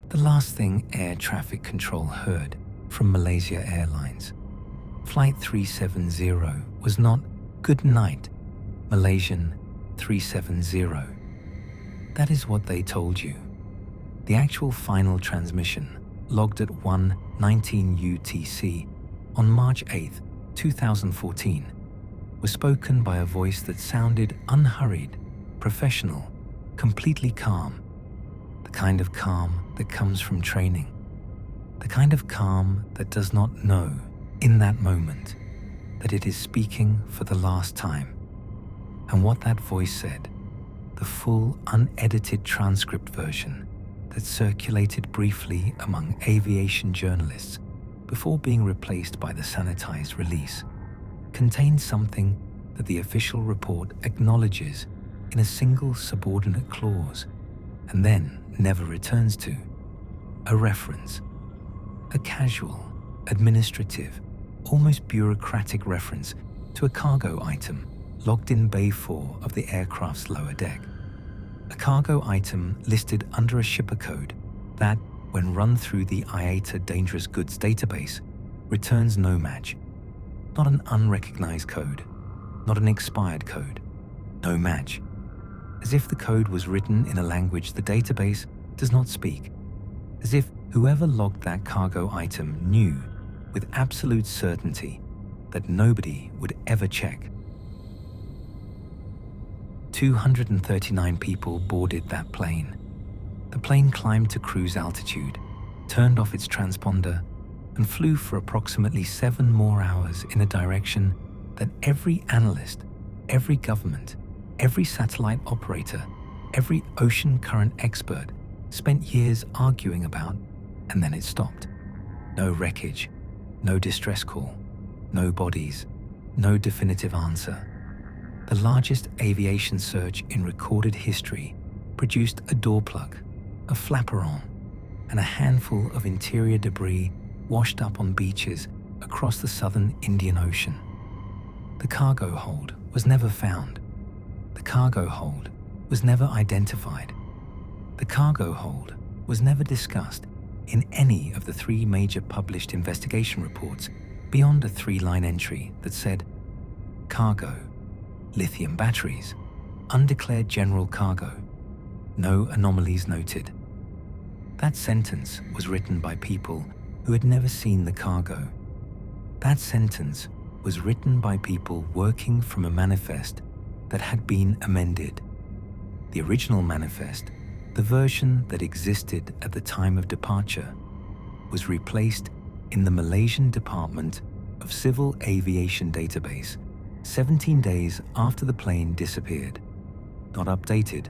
The last thing air traffic control heard from Malaysia Airlines, Flight 370, was not "Good night, Malaysian 370. That is what they told you. The actual final transmission, logged at 1:19 UTC on March 8, 2014, was spoken by a voice that sounded unhurried, professional, completely calm. The kind of calm that comes from training. The kind of calm that does not know, in that moment, that it is speaking for the last time. And what that voice said, the full unedited transcript version that circulated briefly among aviation journalists before being replaced by the sanitized release, contained something that the official report acknowledges in a single subordinate clause and then never returns to: a reference, a casual, administrative, almost bureaucratic reference to a cargo item logged in Bay 4 of the aircraft's lower deck. A cargo item listed under a shipper code that, when run through the IATA Dangerous Goods database, returns no match. Not an unrecognized code, not an expired code, no match. As if the code was written in a language the database does not speak. As if whoever logged that cargo item knew with absolute certainty that nobody would ever check. 239 people boarded that plane. The plane climbed to cruise altitude, turned off its transponder, and flew for approximately 7 more hours in a direction that every analyst, every government, every satellite operator, every ocean current expert spent years arguing about, and then it stopped. No wreckage, no distress call, no bodies, no definitive answer. The largest aviation search in recorded history produced a door plug, a flaperon, and a handful of interior debris washed up on beaches across the southern Indian Ocean. The cargo hold was never found. The cargo hold was never identified. The cargo hold was never discussed in any of the 3 major published investigation reports beyond a 3-line entry that said, "Cargo, lithium batteries, undeclared general cargo, no anomalies noted." That sentence was written by people who had never seen the cargo. That sentence was written by people working from a manifest that had been amended. The original manifest, the version that existed at the time of departure, was replaced in the Malaysian Department of Civil Aviation database 17 days after the plane disappeared. Not updated,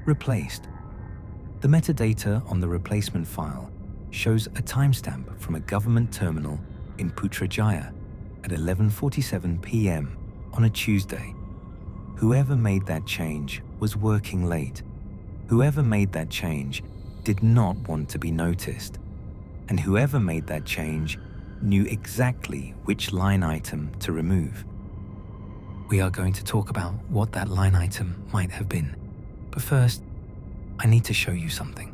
replaced. The metadata on the replacement file shows a timestamp from a government terminal in Putrajaya at 11:47 p.m. on a Tuesday. Whoever made that change was working late. Whoever made that change did not want to be noticed. And whoever made that change knew exactly which line item to remove. We are going to talk about what that line item might have been. But first, I need to show you something.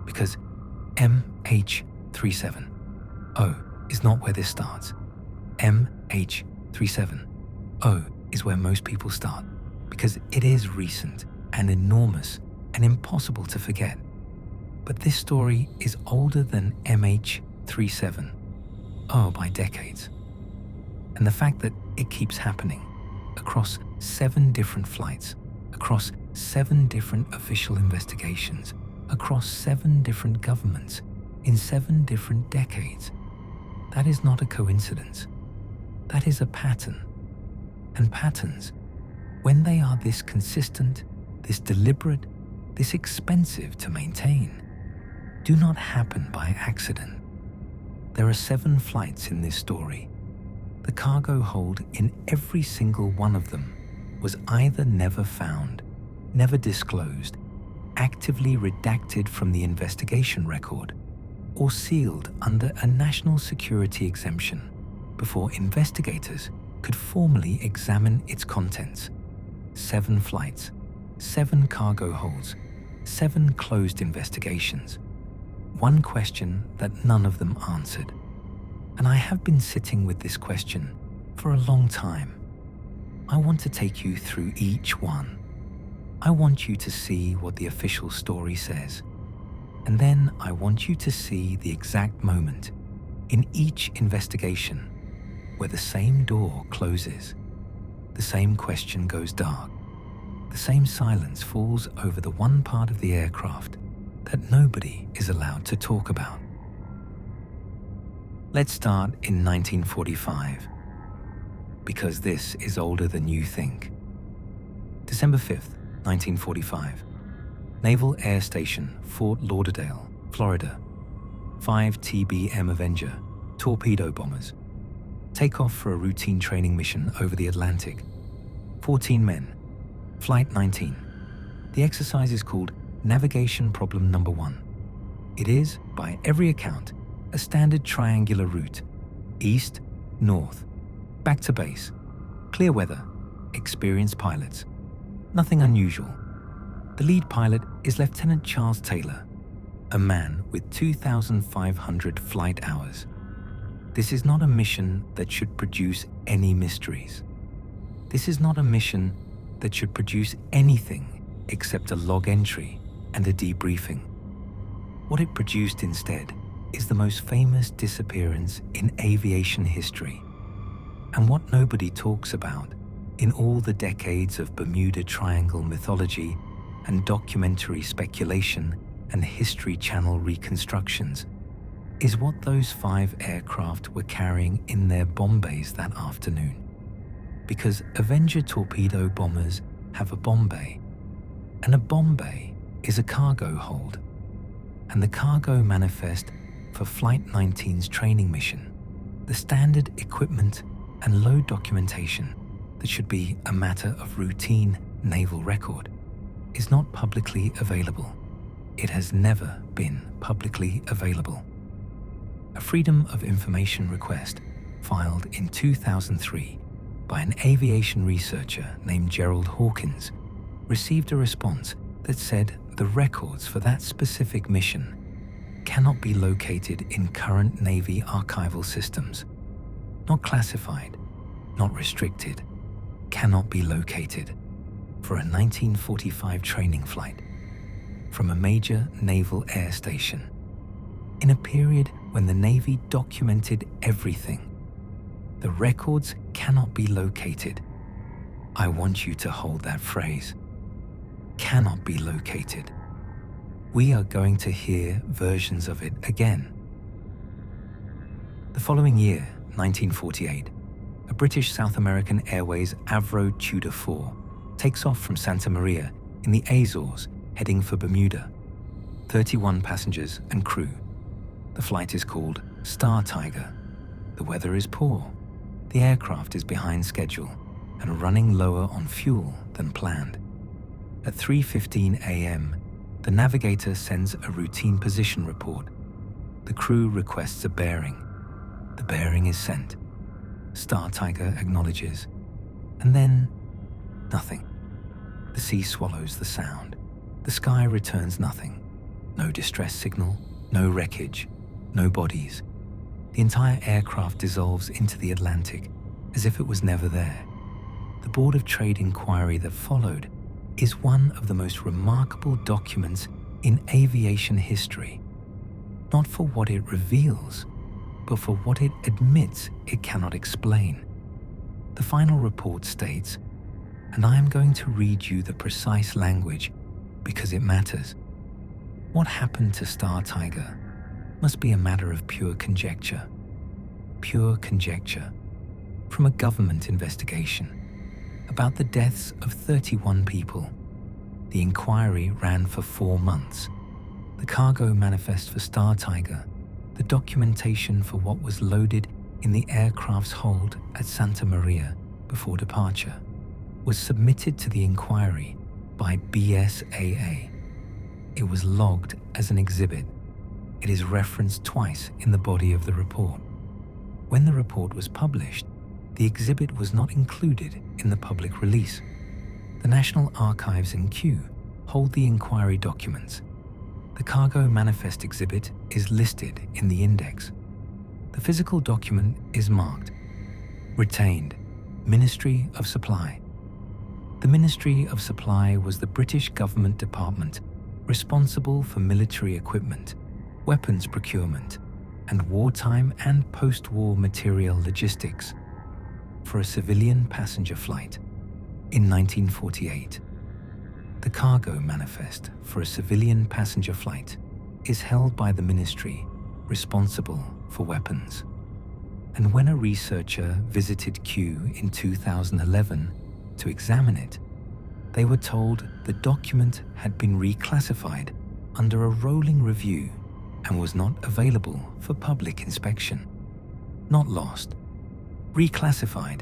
Because MH370 is not where this starts. MH370 is where most people start, because it is recent and enormous and impossible to forget. But this story is older than MH370 by decades. And the fact that it keeps happening across 7 different flights, across 7 different official investigations, across 7 different governments, in 7 different decades, that is not a coincidence. That is a pattern. And patterns, when they are this consistent, this deliberate, this expensive to maintain, do not happen by accident. There are 7 flights in this story. The cargo hold in every single one of them was either never found, never disclosed, actively redacted from the investigation record, or sealed under a national security exemption before investigators could formally examine its contents. 7 flights, 7 cargo holds, 7 closed investigations. one question that none of them answered. And I have been sitting with this question for a long time. I want to take you through each one. I want you to see what the official story says. And then I want you to see the exact moment in each investigation where the same door closes, the same question goes dark, the same silence falls over the one part of the aircraft that nobody is allowed to talk about. Let's start in 1945, because this is older than you think. December 5th, 1945, Naval Air Station, Fort Lauderdale, Florida. 5 TBM Avenger torpedo bombers take off for a routine training mission over the Atlantic. 14 men. Flight 19. The exercise is called Navigation Problem Number 1. It is, by every account, a standard triangular route. East, north, back to base, clear weather, experienced pilots. Nothing unusual. The lead pilot is Lieutenant Charles Taylor, a man with 2,500 flight hours. This is not a mission that should produce any mysteries. This is not a mission that should produce anything except a log entry and a debriefing. What it produced instead is the most famous disappearance in aviation history, and what nobody talks about in all the decades of Bermuda Triangle mythology and documentary speculation and History Channel reconstructions is what those 5 aircraft were carrying in their bomb bays that afternoon. Because Avenger torpedo bombers have a bomb bay, and a bomb bay is a cargo hold, and the cargo manifest for Flight 19's training mission, the standard equipment and load documentation that should be a matter of routine naval record, is not publicly available. It has never been publicly available. A Freedom of Information request filed in 2003 by an aviation researcher named Gerald Hawkins received a response that said the records for that specific mission cannot be located in current Navy archival systems. Not classified, not restricted, cannot be located for a 1945 training flight from a major naval air station in a period when the Navy documented everything. The records cannot be located. I want you to hold that phrase. Cannot be located. We are going to hear versions of it again. The following year, 1948, a British South American Airways Avro Tudor 4 takes off from Santa Maria in the Azores heading for Bermuda. 31 passengers and crew. The flight is called Star Tiger. The weather is poor. The aircraft is behind schedule and running lower on fuel than planned. At 3:15 a.m., the navigator sends a routine position report. The crew requests a bearing. The bearing is sent. Star Tiger acknowledges. And then, nothing. The sea swallows the sound. The sky returns nothing. No distress signal, no wreckage, no bodies. The entire aircraft dissolves into the Atlantic as if it was never there. The Board of Trade inquiry that followed is one of the most remarkable documents in aviation history, not for what it reveals, but for what it admits it cannot explain. The final report states, and I am going to read you the precise language because it matters. What happened to Star Tiger must be a matter of pure conjecture. Pure conjecture from a government investigation about the deaths of 31 people. The inquiry ran for 4 months. The cargo manifest for Star Tiger, the documentation for what was loaded in the aircraft's hold at Santa Maria before departure, was submitted to the inquiry by BSAA. It was logged as an exhibit. It is referenced twice in the body of the report. When the report was published, the exhibit was not included in the public release. The National Archives in Kew hold the inquiry documents. The cargo manifest exhibit is listed in the index. The physical document is marked Retained, Ministry of Supply. The Ministry of Supply was the British government department responsible for military equipment, weapons procurement, and wartime and post-war material logistics for a civilian passenger flight in 1948. The cargo manifest for a civilian passenger flight is held by the ministry responsible for weapons. And when a researcher visited Kew in 2011 to examine it, they were told the document had been reclassified under a rolling review and was not available for public inspection. Not lost, reclassified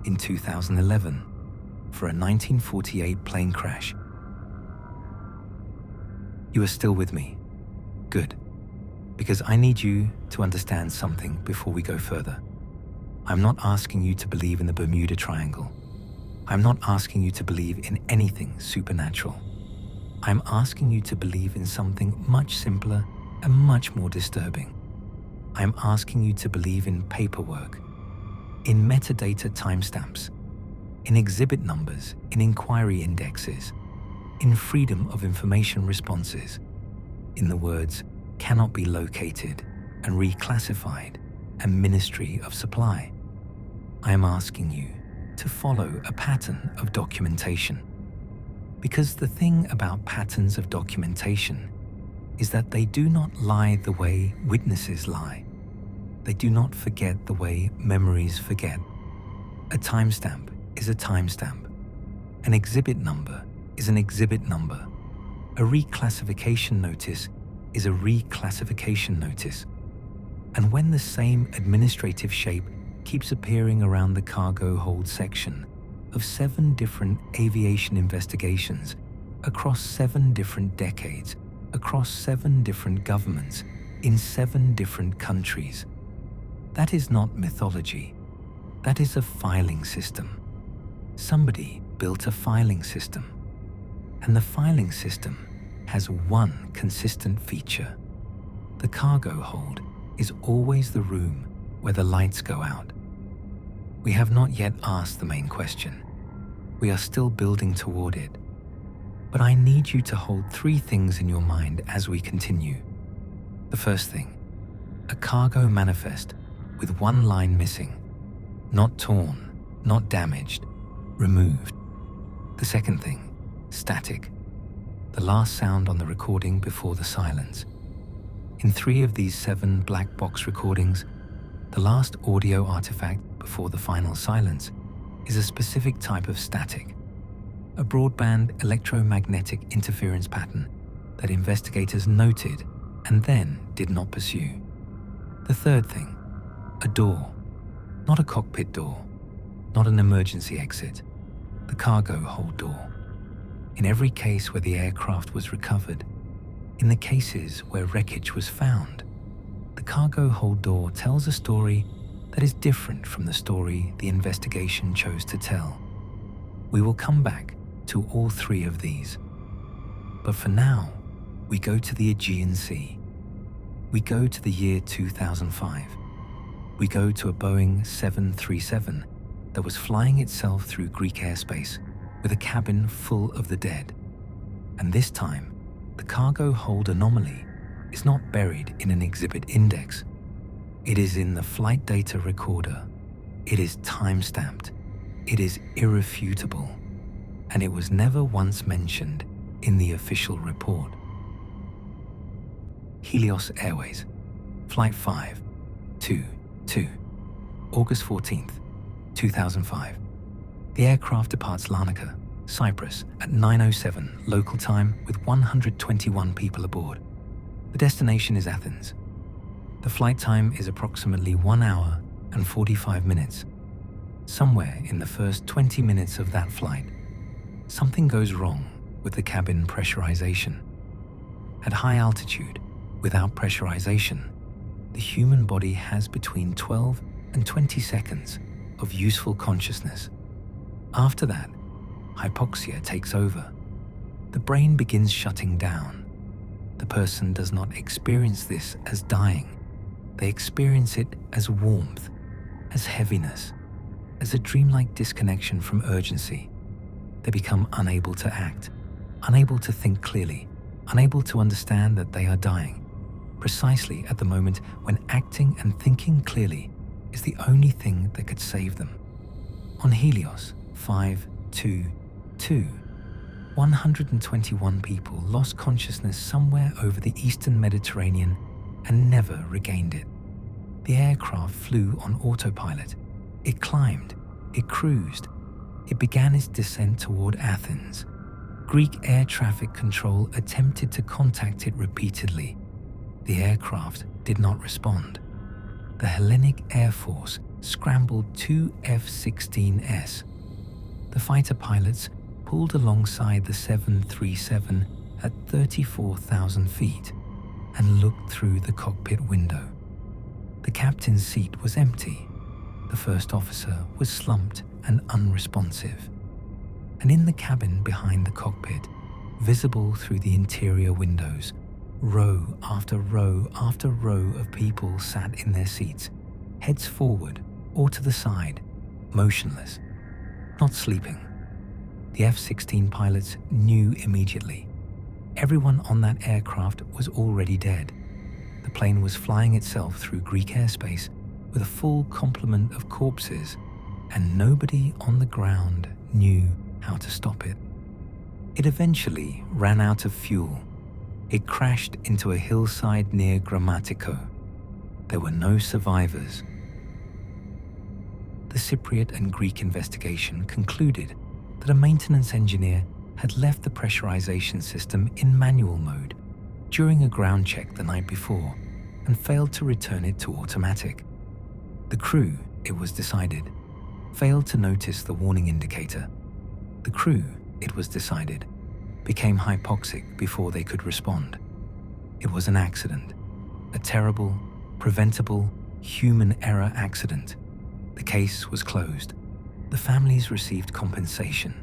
in 2011 for a 1948 plane crash. You are still with me? Good, because I need you to understand something before we go further. I'm not asking you to believe in the Bermuda Triangle. I'm not asking you to believe in anything supernatural. I'm asking you to believe in something much simpler and much more disturbing. I'm asking you to believe in paperwork, in metadata timestamps, in exhibit numbers, in inquiry indexes, in freedom of information responses, in the words cannot be located and reclassified and Ministry of Supply. I am asking you to follow a pattern of documentation. Because the thing about patterns of documentation is that they do not lie the way witnesses lie. They do not forget the way memories forget. A timestamp is a timestamp. An exhibit number is an exhibit number. A reclassification notice is a reclassification notice. And when the same administrative shape keeps appearing around the cargo hold section of 7 different aviation investigations across 7 different decades, across 7 different governments, in 7 different countries, that is not mythology. That is a filing system. Somebody built a filing system. And the filing system has one consistent feature. The cargo hold is always the room where the lights go out. We have not yet asked the main question. We are still building toward it. But I need you to hold 3 things in your mind as we continue. The first thing, a cargo manifest with 1 line missing, not torn, not damaged, removed. The second thing, static, the last sound on the recording before the silence. In 3 of these 7 black box recordings, the last audio artifact before the final silence is a specific type of static, a broadband electromagnetic interference pattern that investigators noted and then did not pursue. The third thing, a door, not a cockpit door, not an emergency exit, the cargo hold door. In every case where the aircraft was recovered, in the cases where wreckage was found, the cargo hold door tells a story that is different from the story the investigation chose to tell. We will come back to all 3 of these. But for now, we go to the Aegean Sea. We go to the year 2005. We go to a Boeing 737 that was flying itself through Greek airspace with a cabin full of the dead. And this time, the cargo hold anomaly is not buried in an exhibit index. It is in the flight data recorder. It is time-stamped. It is irrefutable. And it was never once mentioned in the official report. Helios Airways, Flight 522, August 14th, 2005. The aircraft departs Larnaca, Cyprus at 9:07 local time with 121 people aboard. The destination is Athens. The flight time is approximately 1 hour and 45 minutes. Somewhere in the first 20 minutes of that flight, something goes wrong with the cabin pressurization. At high altitude, without pressurization, the human body has between 12 and 20 seconds of useful consciousness. After that, hypoxia takes over. The brain begins shutting down. The person does not experience this as dying. They experience it as warmth, as heaviness, as a dreamlike disconnection from urgency. They become unable to act, unable to think clearly, unable to understand that they are dying, precisely at the moment when acting and thinking clearly is the only thing that could save them. On Helios 522, 121 people lost consciousness somewhere over the eastern Mediterranean and never regained it. The aircraft flew on autopilot. It climbed, it cruised, it began its descent toward Athens. Greek air traffic control attempted to contact it repeatedly. The aircraft did not respond. The Hellenic Air Force scrambled two F-16s. The fighter pilots pulled alongside the 737 at 34,000 feet and looked through the cockpit window. The captain's seat was empty. The first officer was slumped and unresponsive. And in the cabin behind the cockpit, visible through the interior windows, row after row after row of people sat in their seats, heads forward or to the side, motionless, not sleeping. The F-16 pilots knew immediately. Everyone on that aircraft was already dead. The plane was flying itself through Greek airspace with a full complement of corpses, and nobody on the ground knew how to stop it. It eventually ran out of fuel. It crashed into a hillside near Grammatico. There were no survivors. The Cypriot and Greek investigation concluded that a maintenance engineer had left the pressurization system in manual mode during a ground check the night before and failed to return it to automatic. The crew, it was decided, failed to notice the warning indicator. The crew, it was decided, became hypoxic before they could respond. It was an accident, a terrible, preventable, human error accident. The case was closed. The families received compensation.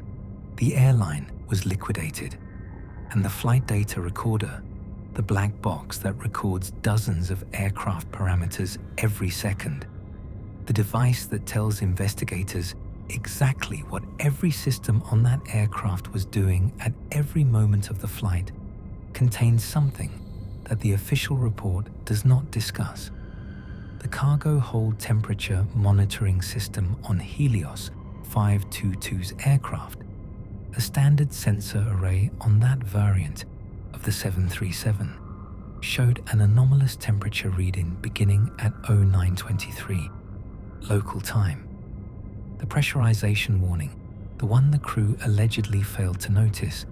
The airline was liquidated. And the flight data recorder, the black box that records dozens of aircraft parameters every second, the device that tells investigators exactly what every system on that aircraft was doing at every moment of the flight, contains something that the official report does not discuss. The cargo hold temperature monitoring system on Helios 522's aircraft, a standard sensor array on that variant of the 737, showed an anomalous temperature reading beginning at 0923 local time. The pressurization warning, the one the crew allegedly failed to notice,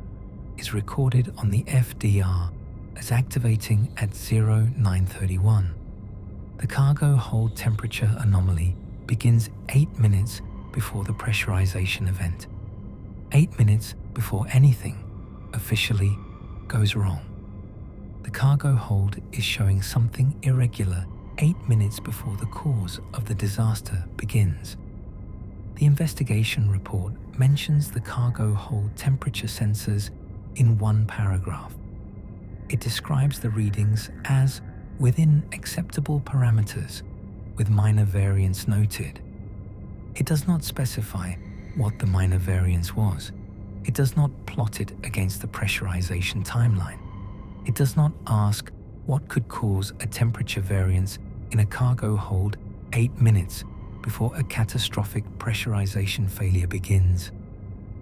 is recorded on the FDR as activating at 0931. The cargo hold temperature anomaly begins 8 minutes before the pressurization event. 8 minutes before anything officially goes wrong. The cargo hold is showing something irregular 8 minutes before the cause of the disaster begins. The investigation report mentions the cargo hold temperature sensors in one paragraph. It describes the readings as within acceptable parameters, with minor variance noted. It does not specify what the minor variance was. It does not plot it against the pressurization timeline. It does not ask what could cause a temperature variance in a cargo hold 8 minutes before a catastrophic pressurization failure begins.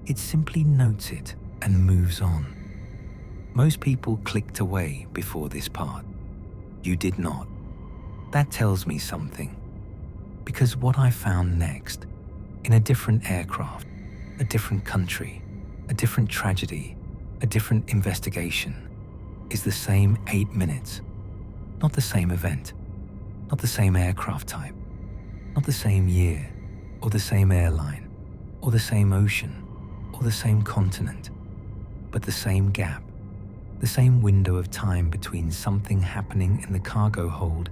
It simply notes it and moves on. Most people clicked away before this part. You did not. That tells me something. Because what I found next, in a different aircraft, a different country, a different tragedy, a different investigation, is the same 8 minutes. Not the same event, not the same aircraft type, not the same year, or the same airline, or the same ocean, or the same continent, but the same gap, the same window of time between something happening in the cargo hold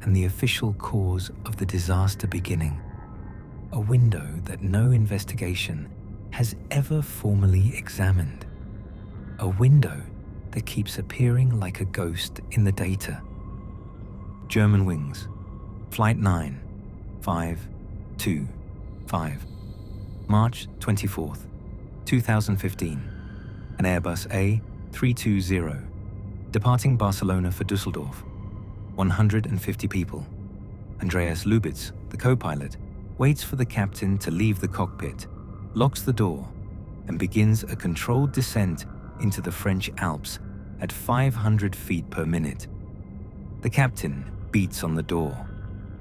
and the official cause of the disaster beginning. A window that no investigation has ever formally examined. A window that keeps appearing like a ghost in the data. Germanwings, Flight 9525, March 24th, 2015, an Airbus A320, departing Barcelona for Düsseldorf, 150 people. Andreas Lubitz, the co-pilot, waits for the captain to leave the cockpit, locks the door, and begins a controlled descent into the French Alps at 500 feet per minute. The captain beats on the door.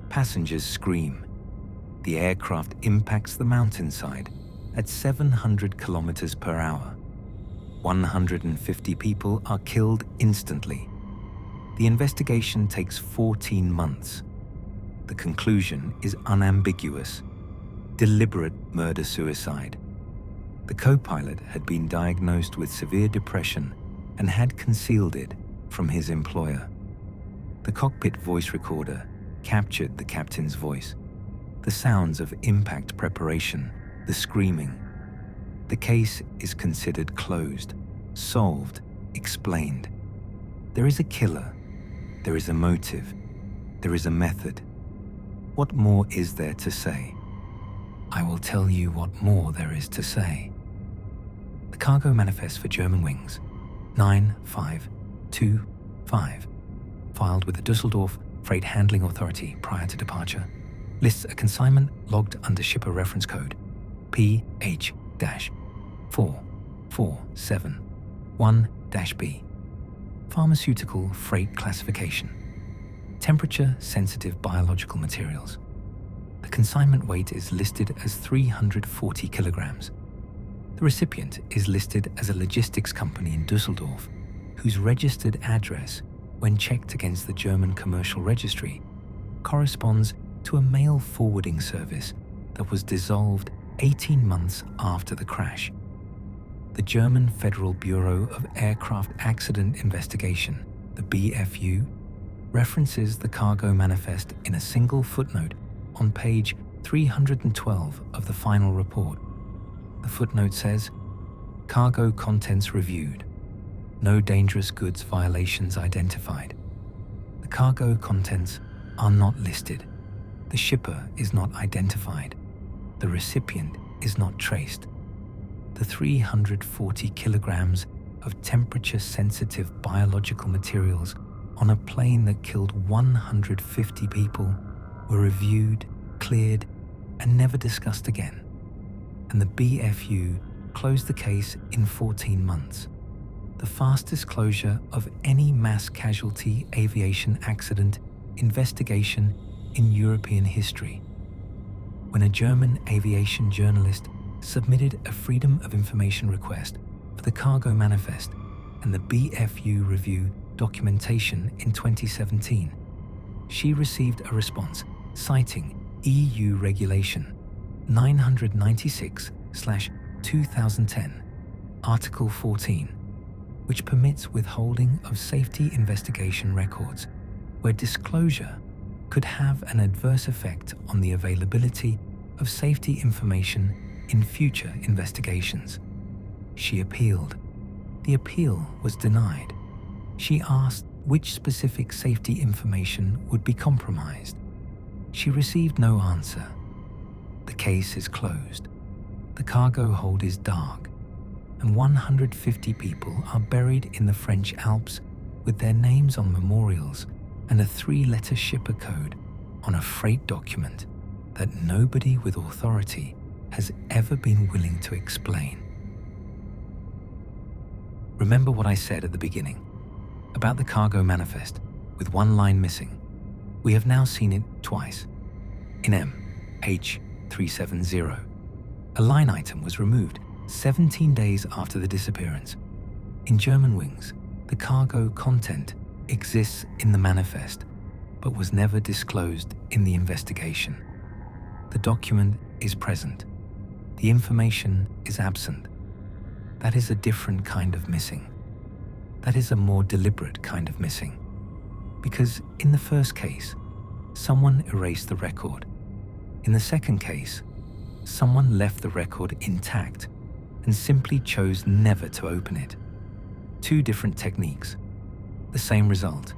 Passengers scream. The aircraft impacts the mountainside at 700 kilometers per hour. 150 people are killed instantly. The investigation takes 14 months. The conclusion is unambiguous: deliberate murder-suicide. The co-pilot had been diagnosed with severe depression and had concealed it from his employer. The cockpit voice recorder captured the captain's voice, the sounds of impact preparation, the screaming. The case is considered closed, solved, explained. There is a killer, there is a motive, there is a method. What more is there to say? I will tell you what more there is to say. The cargo manifest for Germanwings, 9525, filed with the Düsseldorf Freight Handling Authority prior to departure, lists a consignment logged under shipper reference code PH-4471-B, pharmaceutical freight classification, temperature-sensitive biological materials. The consignment weight is listed as 340 kilograms. The recipient is listed as a logistics company in Düsseldorf, whose registered address, when checked against the German commercial registry, corresponds to a mail forwarding service that was dissolved 18 months after the crash. The German Federal Bureau of Aircraft Accident Investigation, the BFU, references the cargo manifest in a single footnote on page 312 of the final report. The footnote says, "Cargo contents reviewed. No dangerous goods violations identified. The cargo contents are not listed. The shipper is not identified. The recipient is not traced. The 340 kilograms of temperature-sensitive biological materials on a plane that killed 150 people were reviewed, cleared, and never discussed again." And the BFU closed the case in 14 months, the fastest closure of any mass casualty aviation accident investigation in European history. When a German aviation journalist submitted a Freedom of Information request for the cargo manifest and the BFU review documentation in 2017, she received a response citing EU Regulation 996/2010, Article 14, which permits withholding of safety investigation records where disclosure could have an adverse effect on the availability of safety information in future investigations. She appealed. The appeal was denied. She asked which specific safety information would be compromised. She received no answer. The case is closed. The cargo hold is dark, and 150 people are buried in the French Alps with their names on memorials and a 3-letter shipper code on a freight document that nobody with authority has ever been willing to explain. Remember what I said at the beginning about the cargo manifest with one line missing? We have now seen it twice. In MH370, a line item was removed 17 days after the disappearance. In Germanwings, the cargo content exists in the manifest, but was never disclosed in the investigation. The document is present. The information is absent. That is a different kind of missing. That is a more deliberate kind of missing. Because in the first case, someone erased the record. In the second case, someone left the record intact and simply chose never to open it. 2 different techniques. The same result.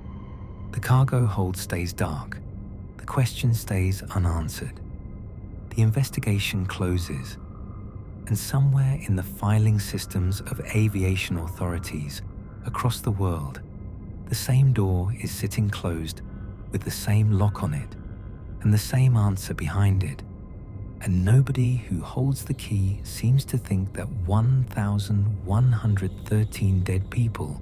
The cargo hold stays dark. The question stays unanswered. The investigation closes, and somewhere in the filing systems of aviation authorities across the world, the same door is sitting closed with the same lock on it and the same answer behind it. And nobody who holds the key seems to think that 1,113 dead people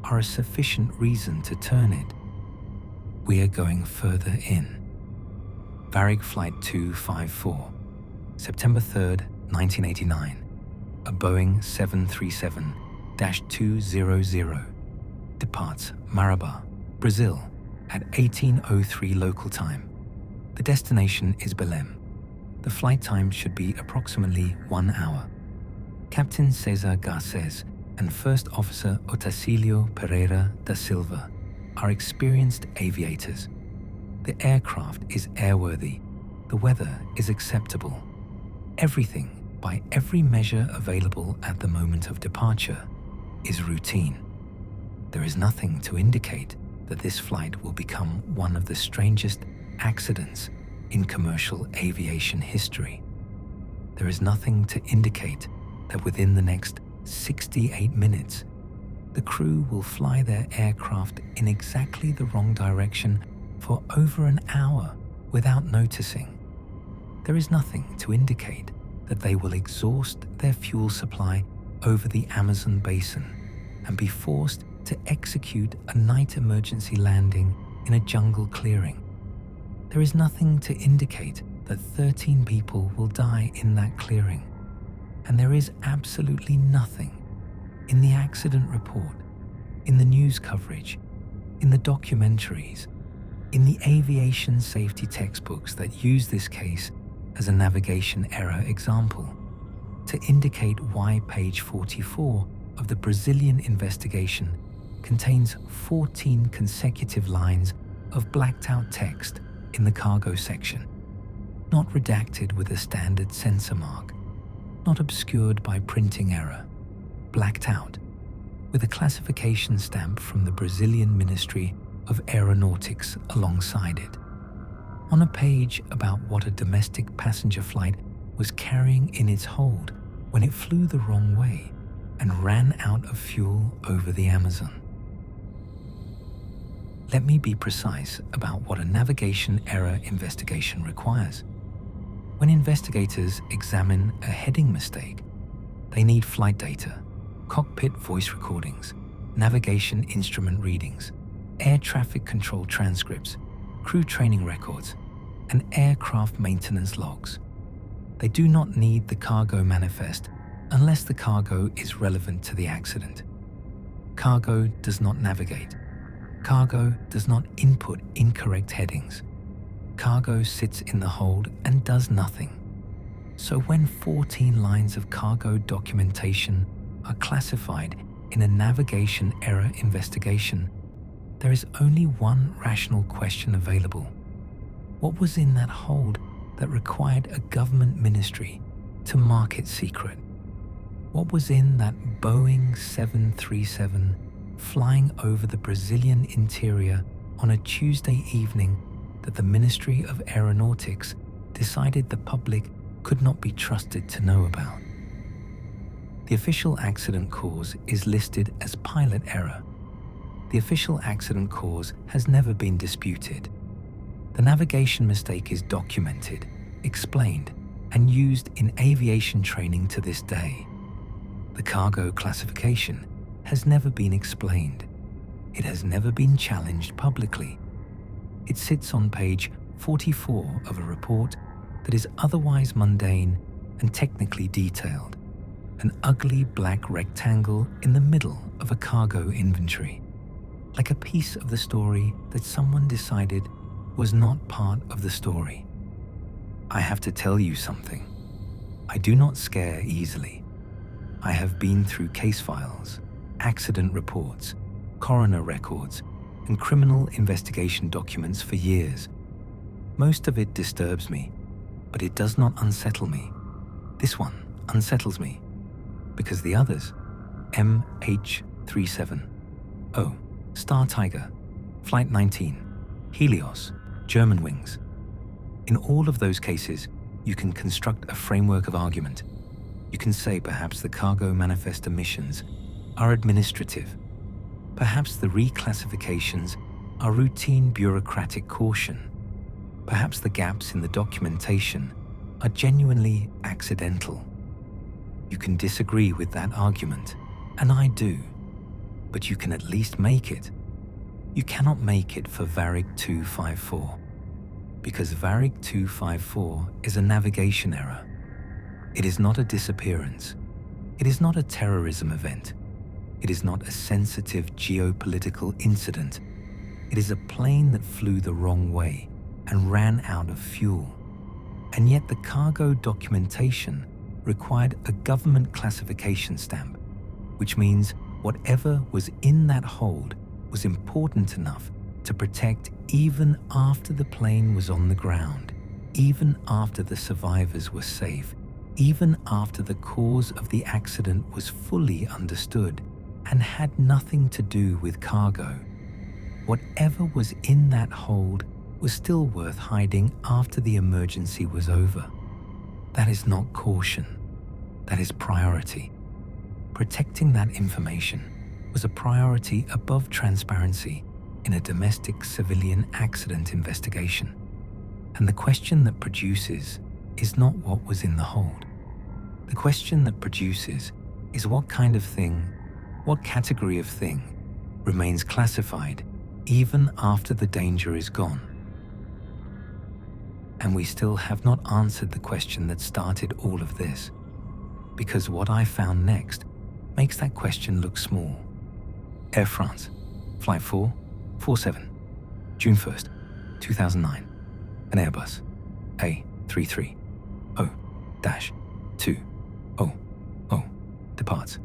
are a sufficient reason to turn it. We are going further in. Varig Flight 254, September 3rd, 1989, a Boeing 737-200, departs Marabá, Brazil at 18:03 local time. The destination is Belém. The flight time should be approximately 1 hour. Captain César Garcés and First Officer Otacílio Pereira da Silva are experienced aviators. The aircraft is airworthy. The weather is acceptable. Everything, by every measure available at the moment of departure, is routine. There is nothing to indicate that this flight will become one of the strangest accidents in commercial aviation history. There is nothing to indicate that within the next 68 minutes, the crew will fly their aircraft in exactly the wrong direction for over an hour without noticing. There is nothing to indicate that they will exhaust their fuel supply over the Amazon basin and be forced to execute a night emergency landing in a jungle clearing. There is nothing to indicate that 13 people will die in that clearing. And there is absolutely nothing in the accident report, in the news coverage, in the documentaries, in the aviation safety textbooks that use this case as a navigation error example, to indicate why page 44 of the Brazilian investigation contains 14 consecutive lines of blacked out text in the cargo section, not redacted with a standard censor mark, not obscured by printing error, blacked out with a classification stamp from the Brazilian Ministry of Aeronautics alongside it. On a page about what a domestic passenger flight was carrying in its hold when it flew the wrong way and ran out of fuel over the Amazon. Let me be precise about what a navigation error investigation requires. When investigators examine a heading mistake, they need flight data, cockpit voice recordings, navigation instrument readings, air traffic control transcripts, crew training records, and aircraft maintenance logs. They do not need the cargo manifest unless the cargo is relevant to the accident. Cargo does not navigate. Cargo does not input incorrect headings. Cargo sits in the hold and does nothing. So when 14 lines of cargo documentation are classified in a navigation error investigation, there is only one rational question available. What was in that hold that required a government ministry to mark it secret? What was in that Boeing 737 flying over the Brazilian interior on a Tuesday evening that the Ministry of Aeronautics decided the public could not be trusted to know about? The official accident cause is listed as pilot error. The official accident cause has never been disputed. The navigation mistake is documented, explained, and used in aviation training to this day. The cargo classification has never been explained. It has never been challenged publicly. It sits on page 44 of a report that is otherwise mundane and technically detailed, an ugly black rectangle in the middle of a cargo inventory, like a piece of the story that someone decided was not part of the story. I have to tell you something. I do not scare easily. I have been through case files, accident reports, coroner records, and criminal investigation documents for years. Most of it disturbs me, but it does not unsettle me. This one unsettles me, because the others, MH370, MH370, Star Tiger, Flight 19, Helios, Germanwings. In all of those cases, you can construct a framework of argument. You can say perhaps the cargo manifest emissions are administrative. Perhaps the reclassifications are routine bureaucratic caution. Perhaps the gaps in the documentation are genuinely accidental. You can disagree with that argument, and I do, but you can at least make it. You cannot make it for Varig 254, because Varig 254 is a navigation error. It is not a disappearance. It is not a terrorism event. It is not a sensitive geopolitical incident. It is a plane that flew the wrong way and ran out of fuel. And yet the cargo documentation required a government classification stamp, which means whatever was in that hold was important enough to protect even after the plane was on the ground, even after the survivors were safe, even after the cause of the accident was fully understood and had nothing to do with cargo. Whatever was in that hold was still worth hiding after the emergency was over. That is not caution. That is priority. Protecting that information was a priority above transparency in a domestic civilian accident investigation. And the question that produces is not what was in the hold. The question that produces is what kind of thing, what category of thing, remains classified even after the danger is gone. And we still have not answered the question that started all of this, because what I found next makes that question look small. Air France, Flight 447, June 1st, 2009, an Airbus A330-200, departs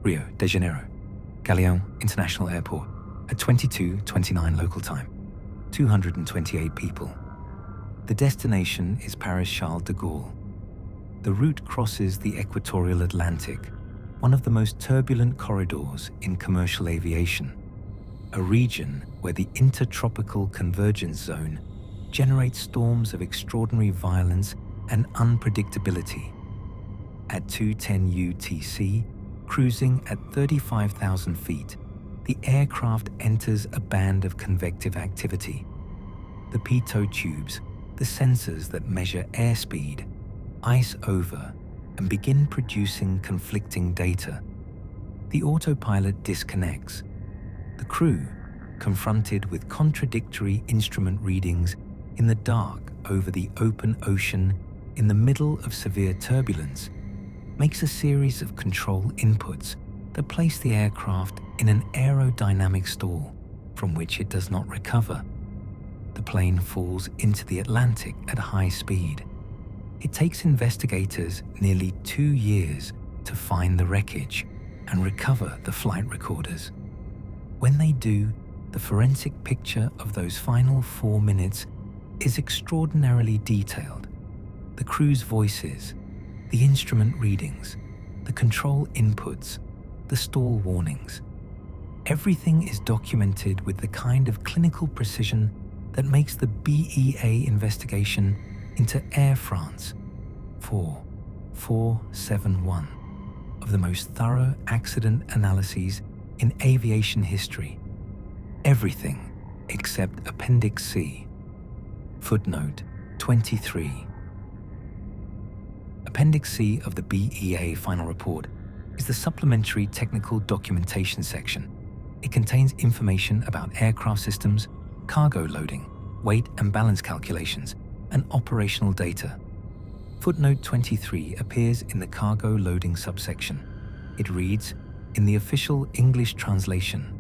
Rio de Janeiro, Galeão International Airport at 22:29 local time, 228 people. The destination is Paris Charles de Gaulle. The route crosses the equatorial Atlantic, one of the most turbulent corridors in commercial aviation, a region where the intertropical convergence zone generates storms of extraordinary violence and unpredictability. At 2:10 UTC, cruising at 35,000 feet, the aircraft enters a band of convective activity. The pitot tubes, the sensors that measure airspeed, ice over and begin producing conflicting data. The autopilot disconnects. The crew, confronted with contradictory instrument readings in the dark over the open ocean in the middle of severe turbulence, makes a series of control inputs that place the aircraft in an aerodynamic stall from which it does not recover. The plane falls into the Atlantic at high speed. It takes investigators nearly 2 years to find the wreckage and recover the flight recorders. When they do, the forensic picture of those final 4 minutes is extraordinarily detailed. The crew's voices, the instrument readings, the control inputs, the stall warnings. Everything is documented with the kind of clinical precision that makes the BEA investigation into Air France 4471 of the most thorough accident analyses in aviation history. Everything except Appendix C. Footnote 23. Appendix C of the BEA final report is the supplementary technical documentation section. It contains information about aircraft systems, cargo loading, weight and balance calculations, and operational data. Footnote 23 appears in the cargo loading subsection. It reads, in the official English translation,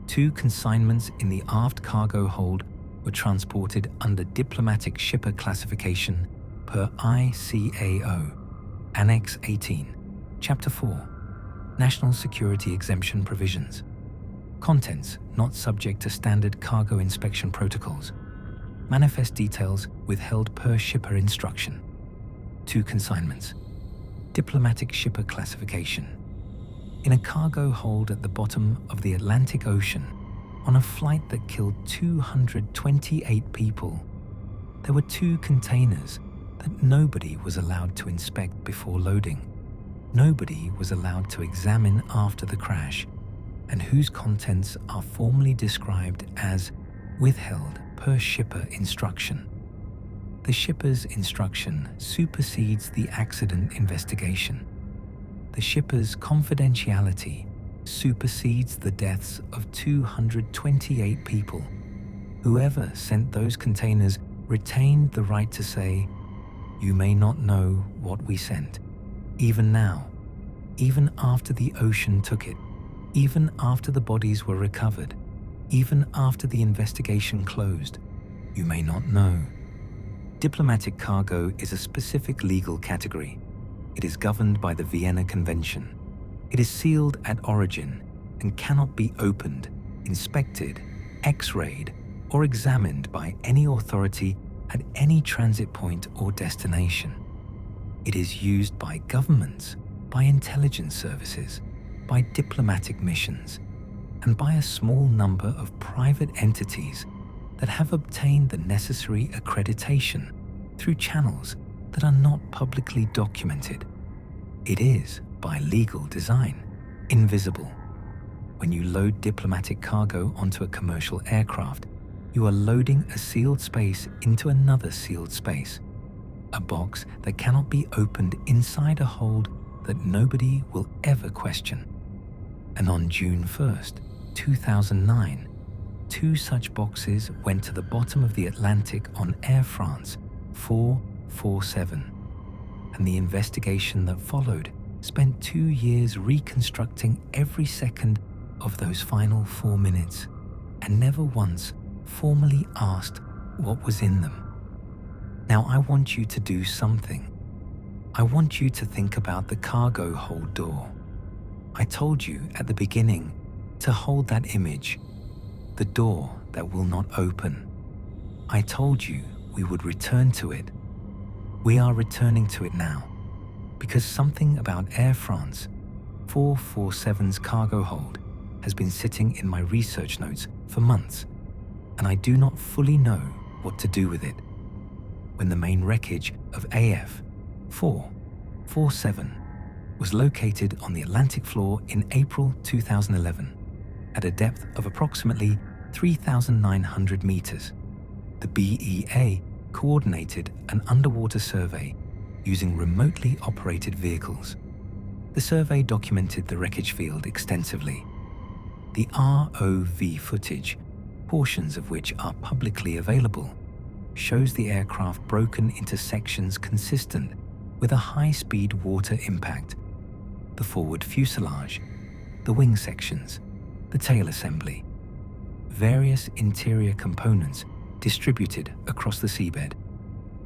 2 consignments in the aft cargo hold were transported under diplomatic shipper classification per ICAO, Annex 18, Chapter 4, National Security Exemption Provisions. Contents not subject to standard cargo inspection protocols. Manifest details withheld per shipper instruction. 2 consignments. Diplomatic shipper classification. in a cargo hold at the bottom of the Atlantic Ocean on a flight that killed 228 people. There were 2 containers that nobody was allowed to inspect before loading. Nobody was allowed to examine after the crash, and whose contents are formally described as withheld per shipper instruction. The shipper's instruction supersedes the accident investigation. The shipper's confidentiality supersedes the deaths of 228 people. Whoever sent those containers retained the right to say, "You may not know what we sent." Even now, even after the ocean took it, even after the bodies were recovered, even after the investigation closed, you may not know. Diplomatic cargo is a specific legal category. It is governed by the Vienna Convention. It is sealed at origin and cannot be opened, inspected, X-rayed, or examined by any authority at any transit point or destination. It is used by governments, by intelligence services, by diplomatic missions, and by a small number of private entities that have obtained the necessary accreditation through channels that are not publicly documented. It is, by legal design, invisible. When you load diplomatic cargo onto a commercial aircraft, you are loading a sealed space into another sealed space, a box that cannot be opened inside a hold that nobody will ever question. And on June 1st, 2009, 2 such boxes went to the bottom of the Atlantic on Air France 447, and the investigation that followed spent 2 years reconstructing every second of those final 4 minutes, and never once formally asked what was in them. Now I want you to do something. I want you to think about the cargo hold door. I told you at the beginning to hold that image, the door that will not open. I told you we would return to it. We are returning to it now, because something about Air France 447's cargo hold has been sitting in my research notes for months, and I do not fully know what to do with it. When the main wreckage of AF 447 was located on the Atlantic floor in April 2011 at a depth of approximately 3,900 meters, the BEA coordinated an underwater survey using remotely operated vehicles. The survey documented the wreckage field extensively. The ROV footage, portions of which are publicly available, shows the aircraft broken into sections consistent with a high-speed water impact: the forward fuselage, the wing sections, the tail assembly, various interior components distributed across the seabed,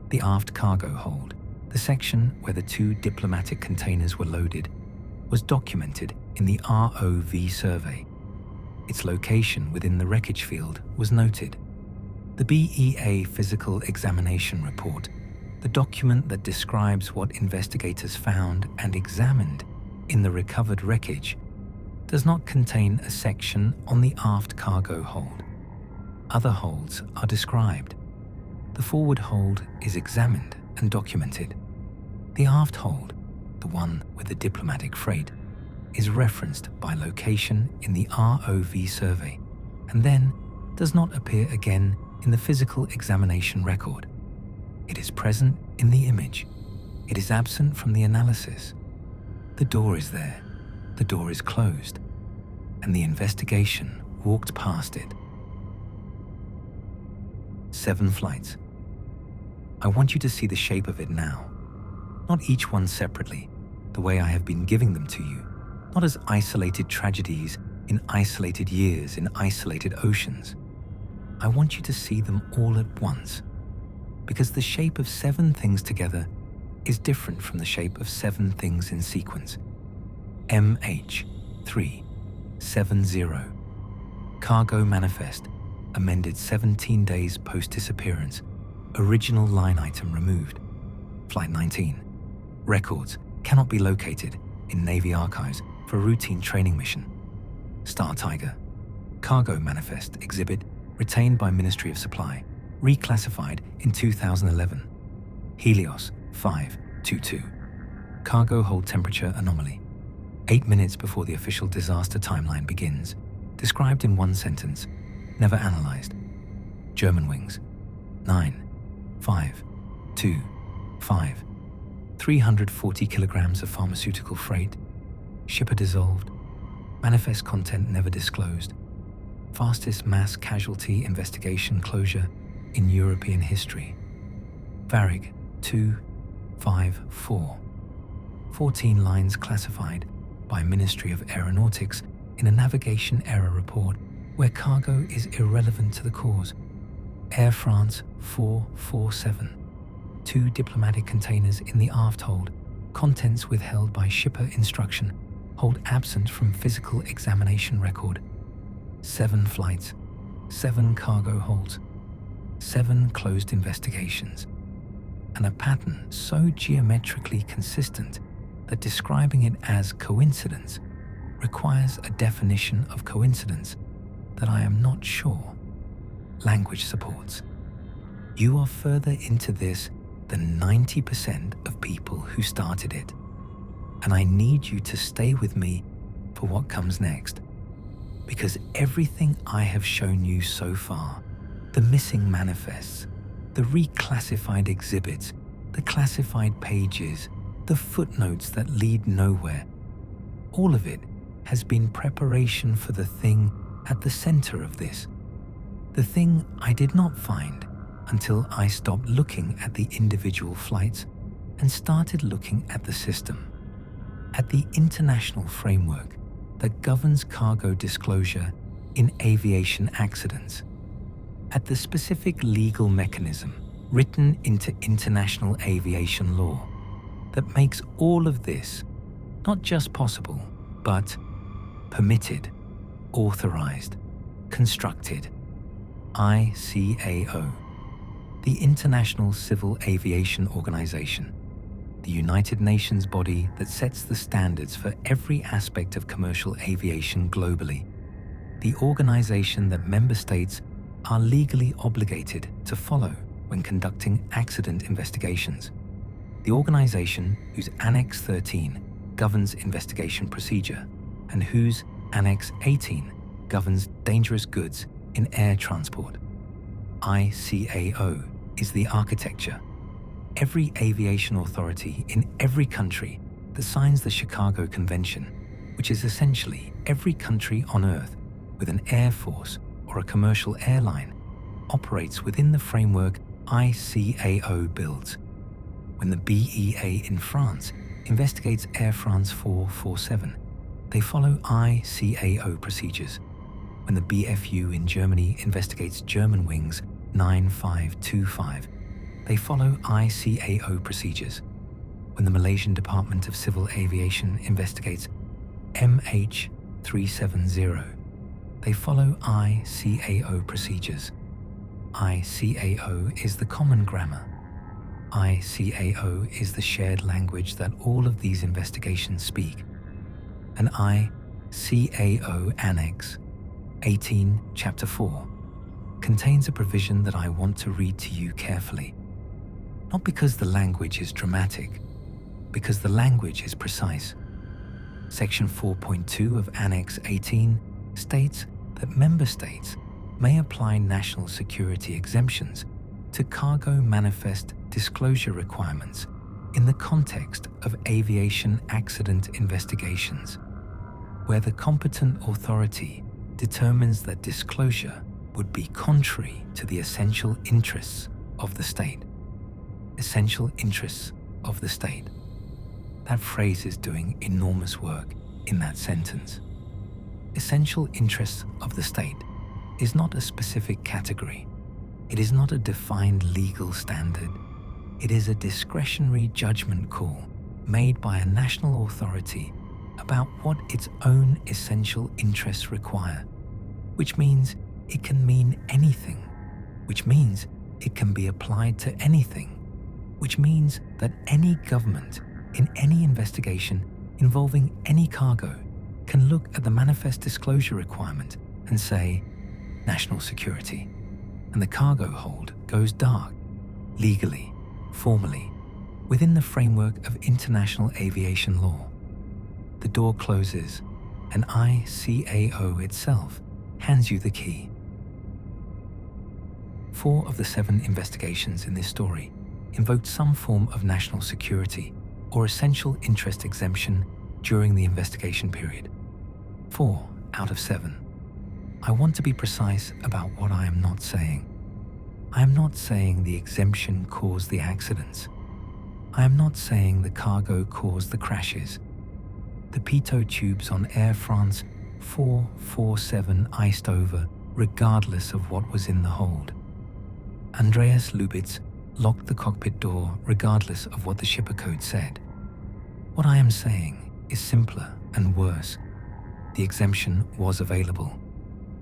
the aft cargo hold, the section where the 2 diplomatic containers were loaded, was documented in the ROV survey. Its location within the wreckage field was noted. The BEA Physical Examination Report, the document that describes what investigators found and examined in the recovered wreckage, does not contain a section on the aft cargo hold. Other holds are described. The forward hold is examined and documented. The aft hold, the one with the diplomatic freight, is referenced by location in the ROV survey and then does not appear again in the physical examination record. It is present in the image. It is absent from the analysis. The door is there. The door is closed. And the investigation walked past it. 7 flights. I want you to see the shape of it now. Not each one separately, the way I have been giving them to you. Not as isolated tragedies in isolated years in isolated oceans. I want you to see them all at once, because the shape of 7 things together is different from the shape of 7 things in sequence. MH370. Cargo manifest, amended 17 days post-disappearance. Original line item removed. Flight 19. Records cannot be located in Navy archives for a routine training mission. Star Tiger, cargo manifest exhibit retained by Ministry of Supply, reclassified in 2011. Helios 522, cargo hold temperature anomaly, 8 minutes before the official disaster timeline begins, described in one sentence, never analyzed. Germanwings 9525, 340 kilograms of pharmaceutical freight, shipper dissolved, manifest content never disclosed, fastest mass casualty investigation closure in European history. Varig 254, 14 lines classified by Ministry of Aeronautics in a navigation error report where cargo is irrelevant to the cause. Air France 447, 2 diplomatic containers in the aft hold, contents withheld by shipper instruction, hold absent from physical examination record. 7 flights, 7 cargo holds, 7 closed investigations, and a pattern so geometrically consistent that describing it as coincidence requires a definition of coincidence that I am not sure language supports. You are further into this than 90% of people who started it, and I need you to stay with me for what comes next, because everything I have shown you so far, the missing manifests, the reclassified exhibits, the classified pages, the footnotes that lead nowhere, all of it has been preparation for the thing at the center of this. The thing I did not find until I stopped looking at the individual flights and started looking at the system, at the international framework that governs cargo disclosure in aviation accidents, at the specific legal mechanism written into international aviation law that makes all of this not just possible, but permitted, authorized, constructed. ICAO, the International Civil Aviation Organization, the United Nations body that sets the standards for every aspect of commercial aviation globally, the organization that member states are legally obligated to follow when conducting accident investigations, the organization whose Annex 13 governs investigation procedure and whose Annex 18 governs dangerous goods in air transport. ICAO is the architecture. Every aviation authority in every country that signs the Chicago Convention, which is essentially every country on Earth with an air force or a commercial airline, operates within the framework ICAO builds. When the BEA in France investigates Air France 447, they follow ICAO procedures. When the BFU in Germany investigates Germanwings 9525, they follow ICAO procedures. When the Malaysian Department of Civil Aviation investigates MH370, they follow ICAO procedures. ICAO is the common grammar. ICAO is the shared language that all of these investigations speak. An ICAO Annex 18, Chapter 4, contains a provision that I want to read to you carefully. Not because the language is dramatic, because the language is precise. Section 4.2 of Annex 18 states that member states may apply national security exemptions to cargo manifest disclosure requirements in the context of aviation accident investigations, where the competent authority determines that disclosure would be contrary to the essential interests of the state. Essential interests of the state. That phrase is doing enormous work in that sentence. Essential interests of the state is not a specific category. It is not a defined legal standard. It is a discretionary judgment call made by a national authority about what its own essential interests require, which means it can mean anything, which means it can be applied to anything, which means that any government in any investigation involving any cargo can look at the manifest disclosure requirement and say, national security, and the cargo hold goes dark, legally, formally, within the framework of international aviation law. The door closes, and ICAO itself hands you the key. 4 of the 7 investigations in this story invoked some form of national security or essential interest exemption during the investigation period. 4 out of 7. I want to be precise about what I am not saying. I am not saying the exemption caused the accidents. I am not saying the cargo caused the crashes. The pitot tubes on Air France 447 iced over regardless of what was in the hold. Andreas Lubitz locked the cockpit door regardless of what the shipper code said. What I am saying is simpler and worse. The exemption was available.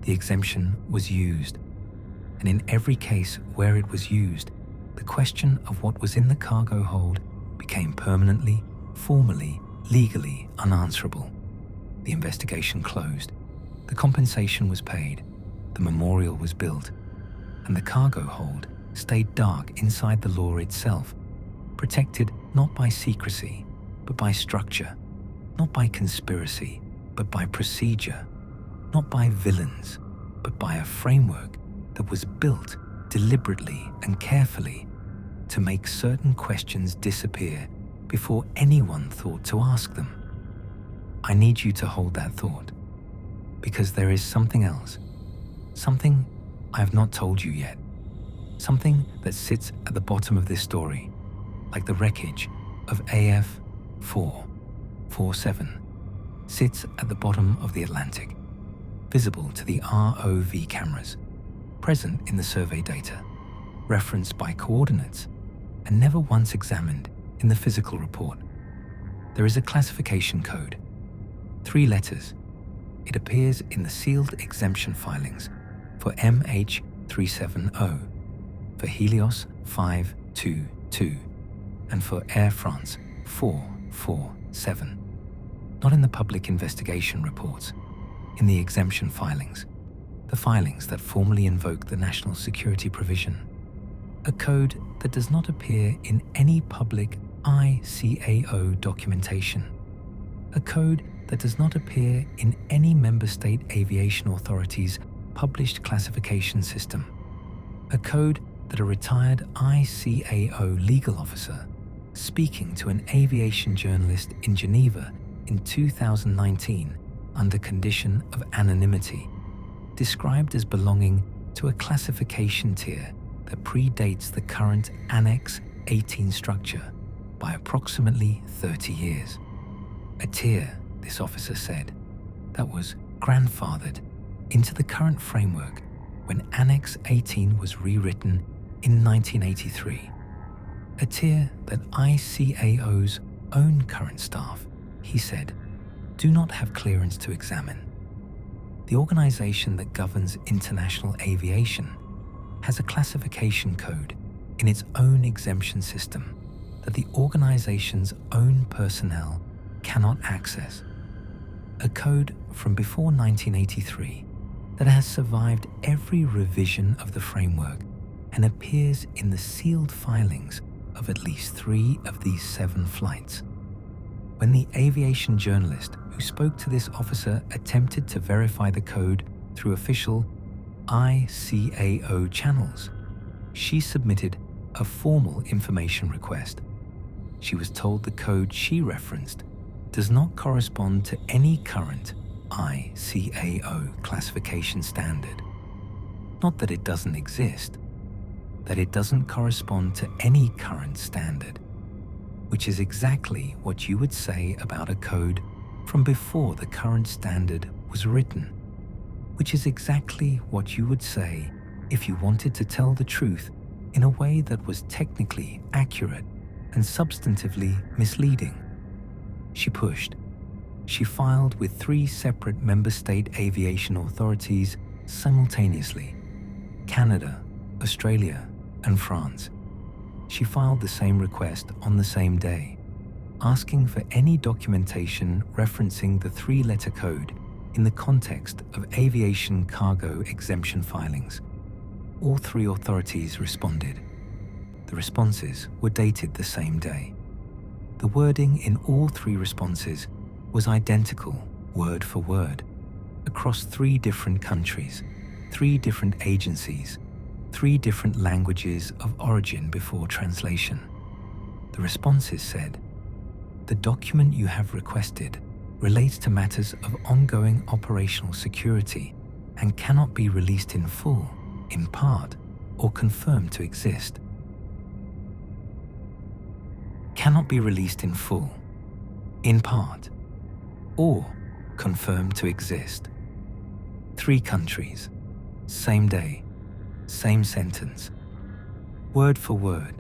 The exemption was used. And in every case where it was used, the question of what was in the cargo hold became permanently, formally, legally unanswerable. The investigation closed. The compensation was paid. The memorial was built. And the cargo hold stayed dark inside the law itself, protected not by secrecy, but by structure, not by conspiracy, but by procedure, not by villains, but by a framework that was built deliberately and carefully to make certain questions disappear before anyone thought to ask them. I need you to hold that thought, because there is something else, something I have not told you yet, something that sits at the bottom of this story, like the wreckage of AF 447 sits at the bottom of the Atlantic, visible to the ROV cameras, present in the survey data, referenced by coordinates, and never once examined in the physical report. There is a classification code, 3 letters. It appears in the sealed exemption filings for MH370, for Helios 522, and for Air France 447. Not in the public investigation reports, in the exemption filings, the filings that formally invoke the national security provision. A code that does not appear in any public ICAO documentation. A code that does not appear in any member state aviation authority's published classification system. A code that a retired ICAO legal officer, speaking to an aviation journalist in Geneva in 2019 under condition of anonymity, described as belonging to a classification tier that predates the current Annex 18 structure by approximately 30 years. A tier, this officer said, that was grandfathered into the current framework when Annex 18 was rewritten in 1983. A tier that ICAO's own current staff, he said, do not have clearance to examine. The organization that governs international aviation has a classification code in its own exemption system that the organization's own personnel cannot access. A code from before 1983 that has survived every revision of the framework and appears in the sealed filings of at least 3 of these 7 flights. When the aviation journalist who spoke to this officer attempted to verify the code through official ICAO channels, she submitted a formal information request. She was told the code she referenced does not correspond to any current ICAO classification standard. Not that it doesn't exist, that it doesn't correspond to any current standard, which is exactly what you would say about a code from before the current standard was written, which is exactly what you would say if you wanted to tell the truth in a way that was technically accurate and substantively misleading. She pushed. She filed with 3 separate member state aviation authorities simultaneously: Canada, Australia, and France. She filed the same request on the same day. asking for any documentation referencing the three-letter code in the context of aviation cargo exemption filings. All three authorities responded. The responses were dated the same day. The wording in all three responses was identical, word for word, across 3 different countries, 3 different agencies, 3 different languages of origin before translation. The responses said, "The document you have requested relates to matters of ongoing operational security and cannot be released in full, in part, or confirmed to exist." Cannot be released in full, in part, or confirmed to exist. 3 countries, same day, same sentence, word for word.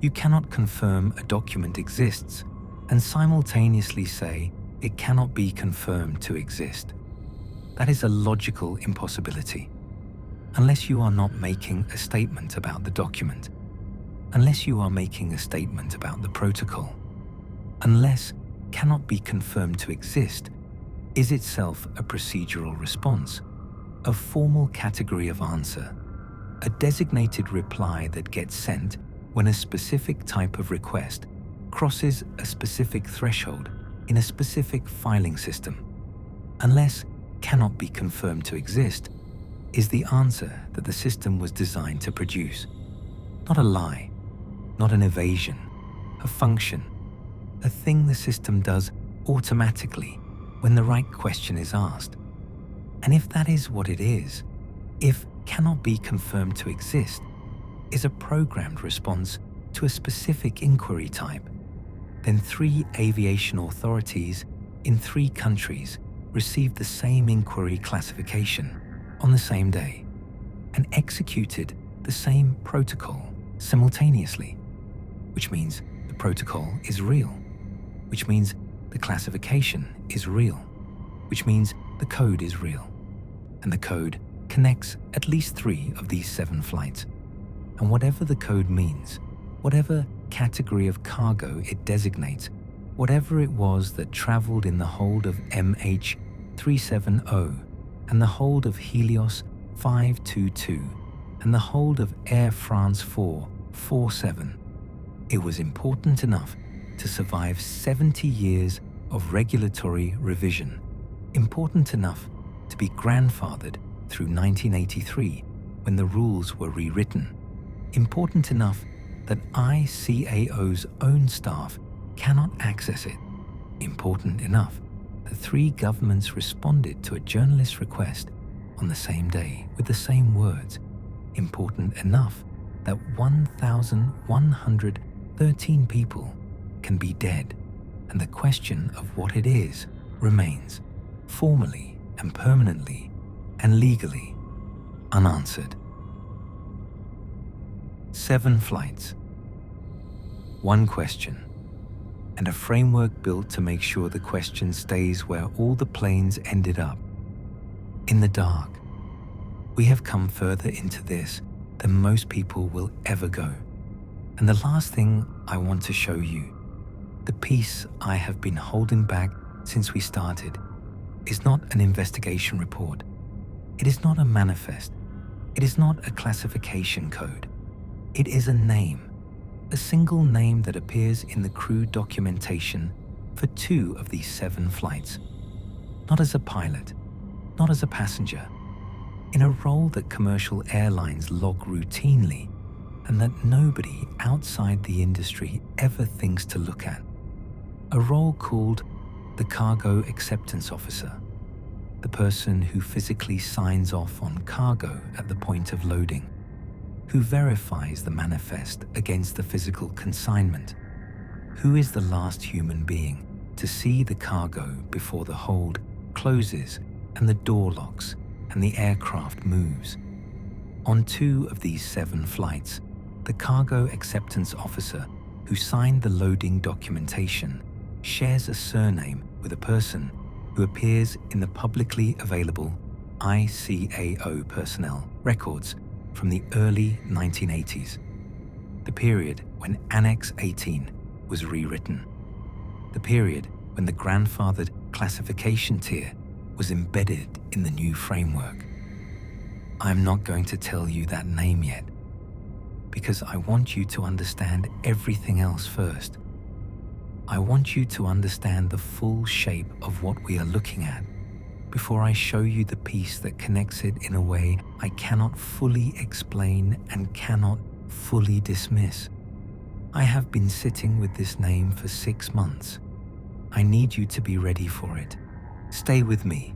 You cannot confirm a document exists and simultaneously say it cannot be confirmed to exist. That is a logical impossibility, unless you are not making a statement about the document, unless you are making a statement about the protocol, unless cannot be confirmed to exist is itself a procedural response, a formal category of answer, a designated reply that gets sent when a specific type of request crosses a specific threshold in a specific filing system. Unless cannot be confirmed to exist is the answer that the system was designed to produce. Not a lie, not an evasion, a function, a thing the system does automatically when the right question is asked. And if that is what it is, if cannot be confirmed to exist is a programmed response to a specific inquiry type, then 3 aviation authorities in 3 countries received the same inquiry classification on the same day and executed the same protocol simultaneously, which means the protocol is real, which means the classification is real, which means the code is real, and the code connects at least 3 of these 7 flights. And whatever the code means, whatever category of cargo it designates, whatever it was that traveled in the hold of MH370 and the hold of Helios 522 and the hold of Air France 447, it was important enough to survive 70 years of regulatory revision, important enough to be grandfathered through 1983 when the rules were rewritten, important enough that ICAO's own staff cannot access it, important enough that 3 governments responded to a journalist's request on the same day with the same words, important enough that 1,113 people can be dead, and the question of what it is remains, formally and permanently and legally, unanswered. 7 flights, 1 question, and a framework built to make sure the question stays where all the planes ended up, in the dark. We have come further into this than most people will ever go. And the last thing I want to show you, the piece I have been holding back since we started, is not an investigation report. It is not a manifest. It is not a classification code. It is a name, a single name that appears in the crew documentation for 2 of these 7 flights. Not as a pilot, not as a passenger, in a role that commercial airlines log routinely and that nobody outside the industry ever thinks to look at. A role called the Cargo Acceptance Officer, the person who physically signs off on cargo at the point of loading, who verifies the manifest against the physical consignment, who is the last human being to see the cargo before the hold closes and the door locks and the aircraft moves. On 2 of these 7 flights, the Cargo Acceptance Officer who signed the loading documentation shares a surname with a person who appears in the publicly available ICAO personnel records from the early 1980s, the period when Annex 18 was rewritten. the period when the grandfathered classification tier was embedded in the new framework. I'm not going to tell you that name yet, because I want you to understand everything else first. I want you to understand the full shape of what we are looking at before I show you the piece that connects it in a way I cannot fully explain and cannot fully dismiss. I have been sitting with this name for 6 months. I need you to be ready for it. Stay with me.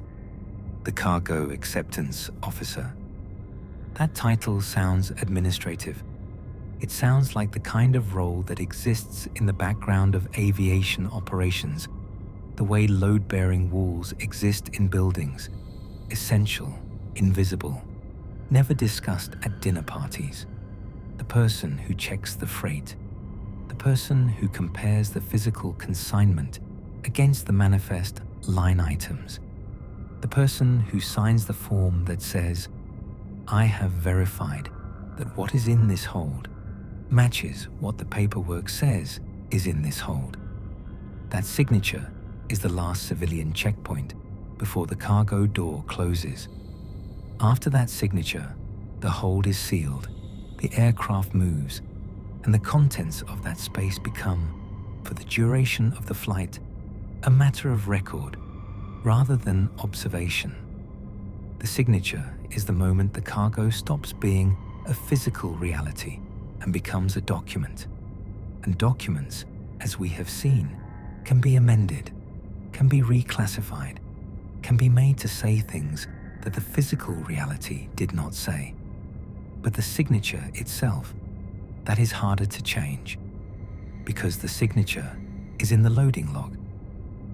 The Cargo Acceptance Officer. That title sounds administrative. It sounds like the kind of role that exists in the background of aviation operations, the way load-bearing walls exist in buildings, essential, invisible, never discussed at dinner parties. The person who checks the freight, the person who compares the physical consignment against the manifest line items, the person who signs the form that says, "I have verified that what is in this hold matches what the paperwork says is in this hold." That signature is the last civilian checkpoint before the cargo door closes. After that signature, the hold is sealed, the aircraft moves, and the contents of that space become, for the duration of the flight, a matter of record rather than observation. The signature is the moment the cargo stops being a physical reality and becomes a document. And documents, as we have seen, can be amended, can be reclassified, can be made to say things that the physical reality did not say. But the signature itself, that is harder to change, because the signature is in the loading log,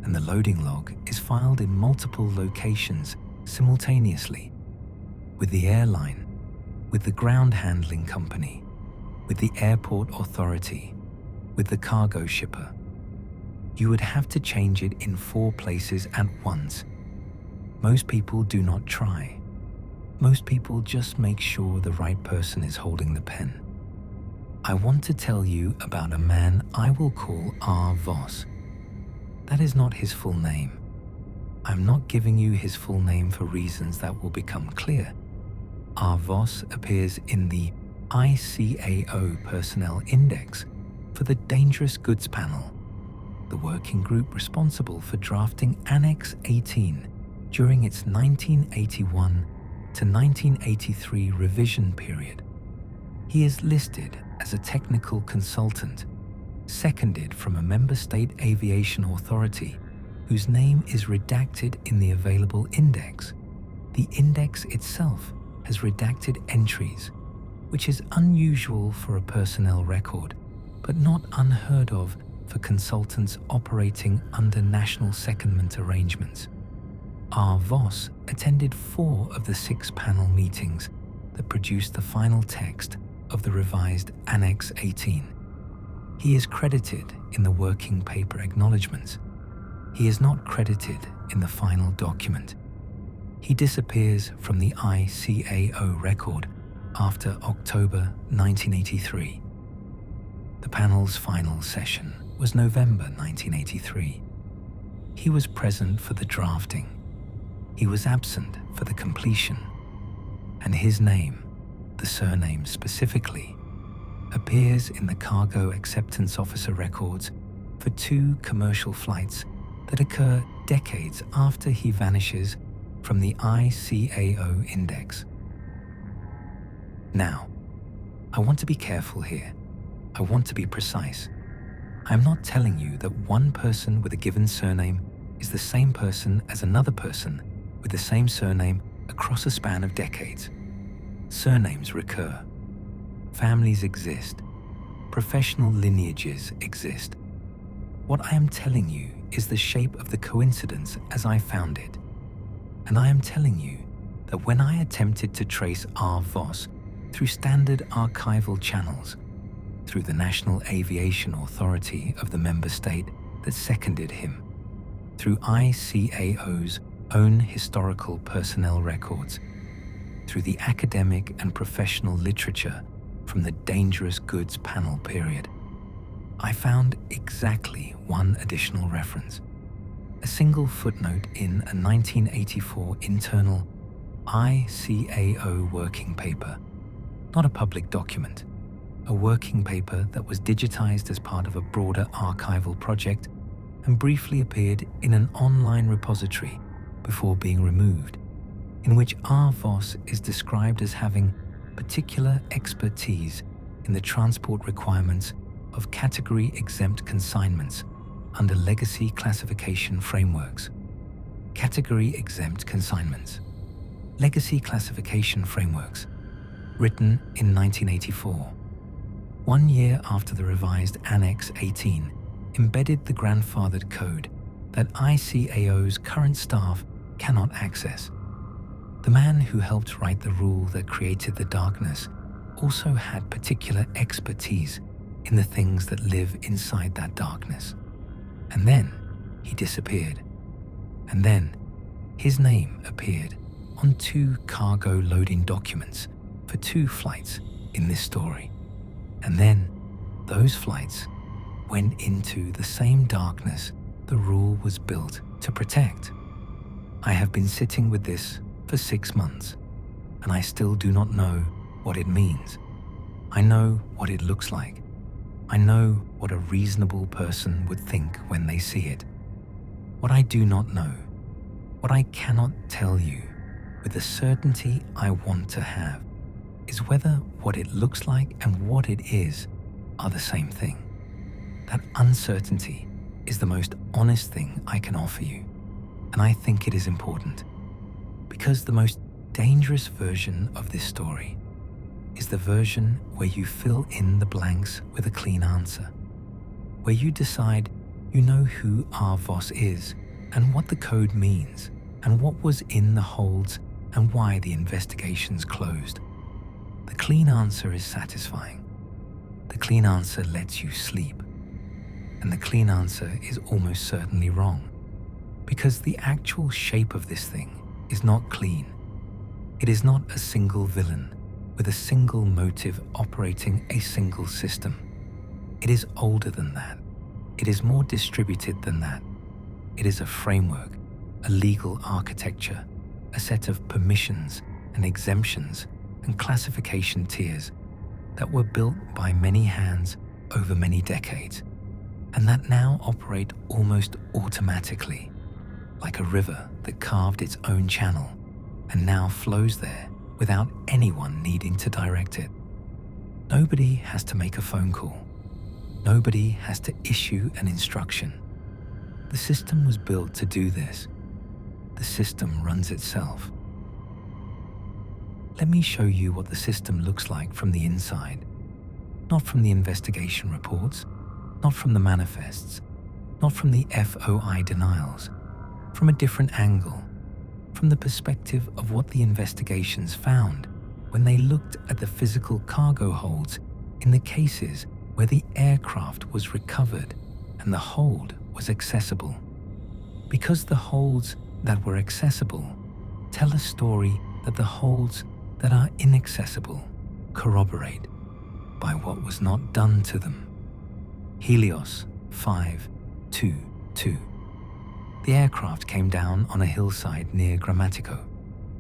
and the loading log is filed in multiple locations simultaneously, with the airline, with the ground handling company, with the airport authority, with the cargo shipper. You would have to change it in 4 places at once. Most people do not try. Most people just make sure the right person is holding the pen. I want to tell you about a man I will call R. Voss. That is not his full name. I'm not giving you his full name for reasons that will become clear. R. Voss appears in the ICAO Personnel Index for the Dangerous Goods Panel, the working group responsible for drafting Annex 18 during its 1981 to 1983 revision period. He is listed as a technical consultant, seconded from a member state aviation authority whose name is redacted in the available index. The index itself has redacted entries, which is unusual for a personnel record, but not unheard of for consultants operating under national secondment arrangements. R. Voss attended 4 of the 6 panel meetings that produced the final text of the revised Annex 18. He is credited in the working paper acknowledgements. He is not credited in the final document. He disappears from the ICAO record after October 1983. The panel's final session was November 1983. He was present for the drafting. He was absent for the completion. And his name, the surname specifically, appears in the Cargo Acceptance Officer records for 2 commercial flights that occur decades after he vanishes from the ICAO index. Now, I want to be careful here. I want to be precise. I'm not telling you that one person with a given surname is the same person as another person with the same surname across a span of decades. Surnames recur. Families exist. Professional lineages exist. What I am telling you is the shape of the coincidence as I found it. And I am telling you that when I attempted to trace R. Voss through standard archival channels, through the National Aviation Authority of the member state that seconded him, through ICAO's own historical personnel records, through the academic and professional literature from the Dangerous Goods Panel period, I found exactly one additional reference. A single footnote in a 1984 internal ICAO working paper, not a public document, a working paper that was digitized as part of a broader archival project and briefly appeared in an online repository before being removed, in which R. Voss is described as having particular expertise in the transport requirements of category-exempt consignments under legacy classification frameworks. Category-exempt consignments. Legacy classification frameworks, written in 1984. 1 year after the revised Annex 18 embedded the grandfathered code that ICAO's current staff cannot access. The man who helped write the rule that created the darkness also had particular expertise in the things that live inside that darkness. And then he disappeared. And then his name appeared on 2 cargo loading documents for 2 flights in this story. And then those flights went into the same darkness the rule was built to protect. I have been sitting with this for 6 months, and I still do not know what it means. I know what it looks like. I know what a reasonable person would think when they see it. What I do not know, what I cannot tell you with the certainty I want to have, is whether what it looks like and what it is are the same thing. That uncertainty is the most honest thing I can offer you, and I think it is important, because the most dangerous version of this story is the version where you fill in the blanks with a clean answer, where you decide you know who R. Voss is and what the code means and what was in the holds and why the investigations closed. The clean answer is satisfying. The clean answer lets you sleep. And the clean answer is almost certainly wrong, because the actual shape of this thing is not clean. It is not a single villain with a single motive operating a single system. It is older than that. It is more distributed than that. It is a framework, a legal architecture, a set of permissions and exemptions and classification tiers that were built by many hands over many decades, and that now operate almost automatically, like a river that carved its own channel and now flows there without anyone needing to direct it. Nobody has to make a phone call. Nobody has to issue an instruction. The system was built to do this. The system runs itself. Let me show you what the system looks like from the inside, not from the investigation reports, not from the manifests, not from the FOI denials, from a different angle, from the perspective of what the investigations found when they looked at the physical cargo holds in the cases where the aircraft was recovered and the hold was accessible. Because the holds that were accessible tell a story that the holds that are inaccessible corroborate by what was not done to them. Helios 522. The aircraft came down on a hillside near Grammatico.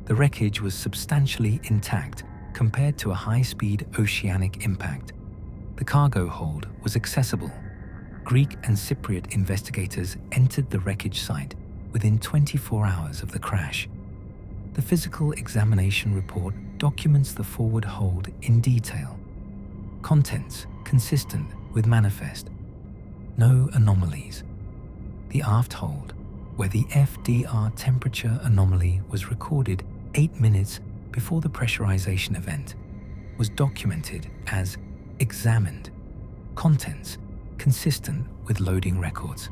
The wreckage was substantially intact compared to a high-speed oceanic impact. The cargo hold was accessible. Greek and Cypriot investigators entered the wreckage site within 24 hours of the crash. The physical examination report documents the forward hold in detail. Contents consistent with manifest. No anomalies. The aft hold, where the FDR temperature anomaly was recorded 8 minutes before the pressurization event, was documented as examined. Contents consistent with loading records.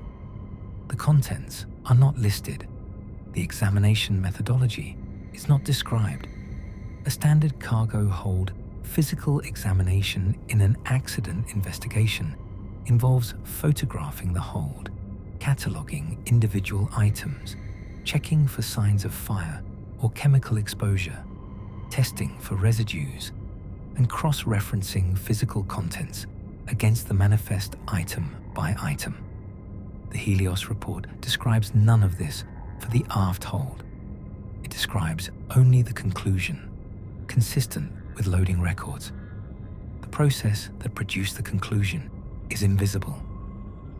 The contents are not listed. The examination methodology is not described. A standard cargo hold physical examination in an accident investigation involves photographing the hold, cataloging individual items, checking for signs of fire or chemical exposure, testing for residues, and cross-referencing physical contents against the manifest item by item. The Helios report describes none of this for the aft hold. It describes only the conclusion, consistent with loading records. The process that produced the conclusion is invisible.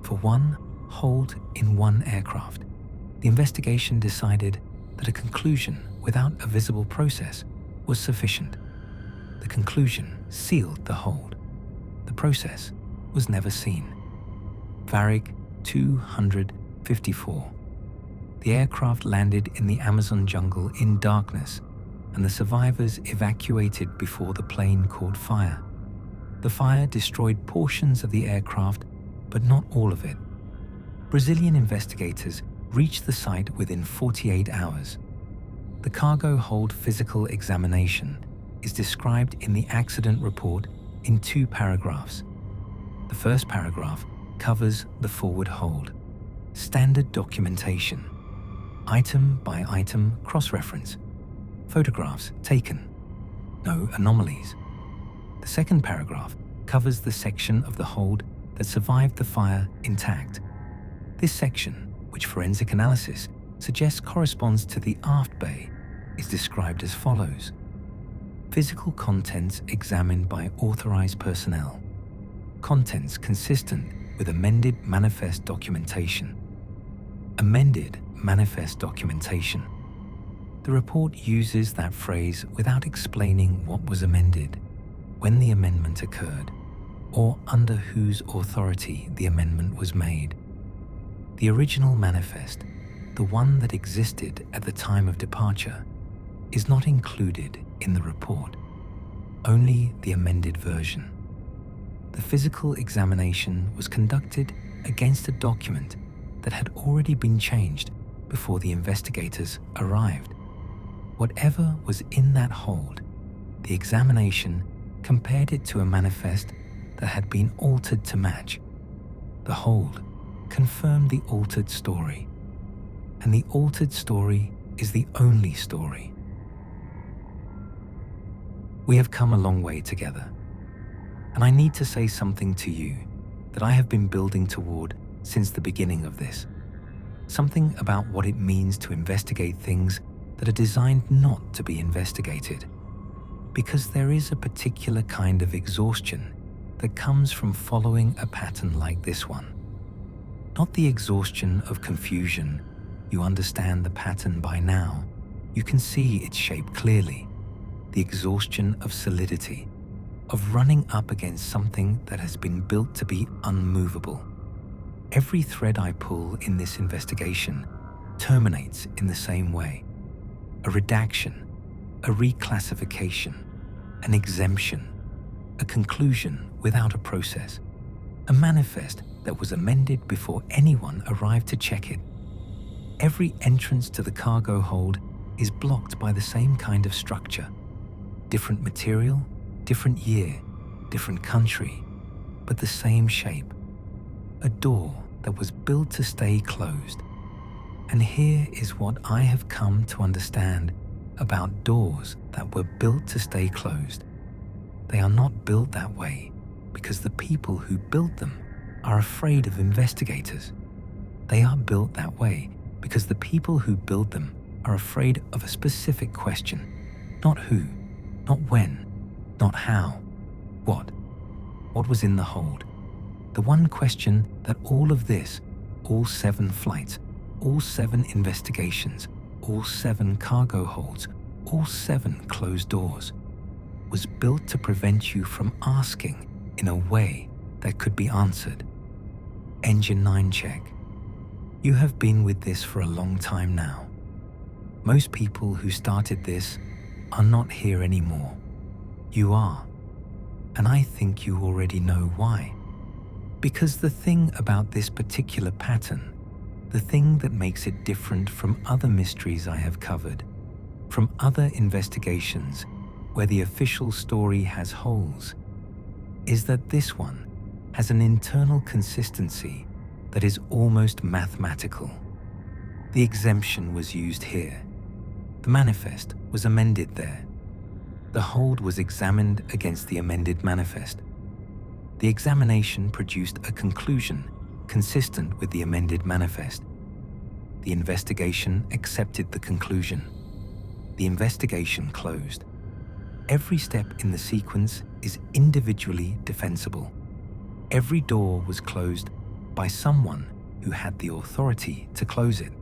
For one hold in one aircraft, the investigation decided that a conclusion without a visible process was sufficient. The conclusion sealed the hold. The process was never seen. Varig 254. The aircraft landed in the Amazon jungle in darkness, and the survivors evacuated before the plane caught fire. The fire destroyed portions of the aircraft, but not all of it. Brazilian investigators reached the site within 48 hours. The cargo hold physical examination is described in the accident report in 2 paragraphs. The first paragraph covers the forward hold, standard documentation, item by item cross-reference, photographs taken, no anomalies. The second paragraph covers the section of the hold that survived the fire intact. This section, which forensic analysis suggests corresponds to the aft bay, is described as follows. Physical contents examined by authorized personnel. Contents consistent with amended manifest documentation. Amended manifest documentation. The report uses that phrase without explaining what was amended, when the amendment occurred, or under whose authority the amendment was made. The original manifest, the one that existed at the time of departure, is not included in the report, only the amended version. The physical examination was conducted against a document that had already been changed before the investigators arrived. Whatever was in that hold, the examination compared it to a manifest that had been altered to match. The hold confirmed the altered story, and the altered story is the only story. We have come a long way together, and I need to say something to you that I have been building toward since the beginning of this. Something about what it means to investigate things that are designed not to be investigated. Because there is a particular kind of exhaustion that comes from following a pattern like this one. Not the exhaustion of confusion. You understand the pattern by now. You can see its shape clearly. The exhaustion of solidity, of running up against something that has been built to be unmovable. Every thread I pull in this investigation terminates in the same way. A redaction, a reclassification, an exemption, a conclusion without a process, a manifest that was amended before anyone arrived to check it. Every entrance to the cargo hold is blocked by the same kind of structure. Different material, different year, different country, but the same shape. A door that was built to stay closed. And here is what I have come to understand about doors that were built to stay closed. They are not built that way because the people who built them are afraid of investigators. They are built that way because the people who built them are afraid of a specific question. Not who, not when, not how, what. What was in the hold? The one question that all of this, all 7 flights, all 7 investigations, all 7 cargo holds, all 7 closed doors, was built to prevent you from asking in a way that could be answered. Engine 9 check. You have been with this for a long time now. Most people who started this are not here anymore. You are. And I think you already know why. Because the thing about this particular pattern, the thing that makes it different from other mysteries I have covered, from other investigations where the official story has holes, is that this one has an internal consistency that is almost mathematical. The exemption was used here. The manifest was amended there. The hold was examined against the amended manifest. The examination produced a conclusion consistent with the amended manifest. The investigation accepted the conclusion. The investigation closed. Every step in the sequence is individually defensible. Every door was closed by someone who had the authority to close it.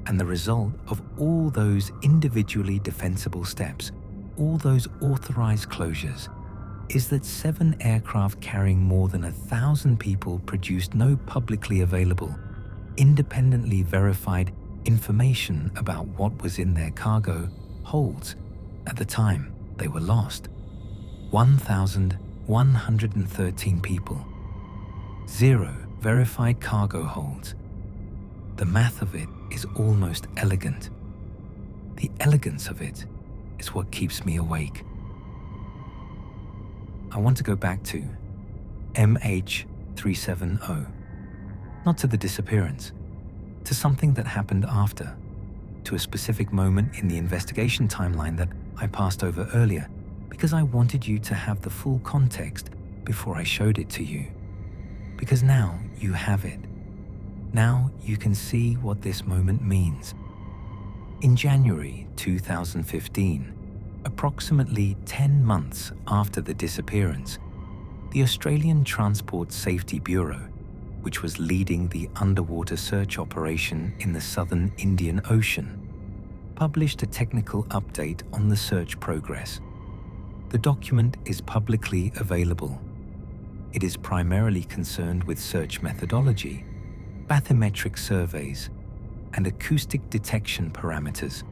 And the result of all those individually defensible steps, all those authorized closures, is that 7 aircraft carrying more than 1,000 people produced no publicly available, independently verified information about what was in their cargo holds at the time they were lost. 1,113 people. 0 verified cargo holds. The math of it is almost elegant. The elegance of it is what keeps me awake. I want to go back to MH370, not to the disappearance, to something that happened after, to a specific moment in the investigation timeline that I passed over earlier, because I wanted you to have the full context before I showed it to you. Because now you have it. Now you can see what this moment means. In January 2015, approximately 10 months after the disappearance, the Australian Transport Safety Bureau, which was leading the underwater search operation in the southern Indian Ocean, published a technical update on the search progress. The document is publicly available. It is primarily concerned with search methodology, bathymetric surveys, and acoustic detection parameters.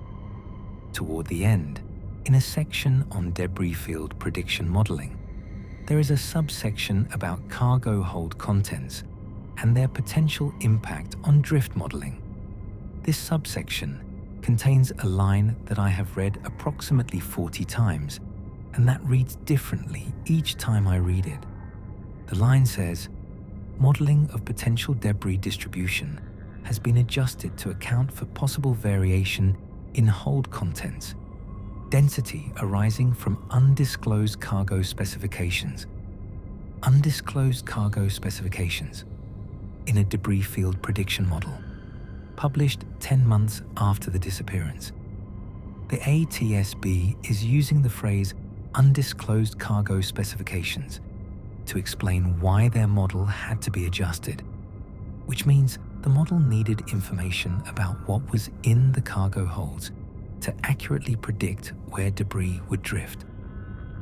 Toward the end, in a section on debris field prediction modeling, there is a subsection about cargo hold contents and their potential impact on drift modeling. This subsection contains a line that I have read approximately 40 times, and that reads differently each time I read it. The line says, "Modeling of potential debris distribution has been adjusted to account for possible variation in hold contents, density arising from undisclosed cargo specifications." Undisclosed cargo specifications in a debris field prediction model, published 10 months after the disappearance. The ATSB is using the phrase undisclosed cargo specifications to explain why their model had to be adjusted, which means the model needed information about what was in the cargo holds to accurately predict where debris would drift,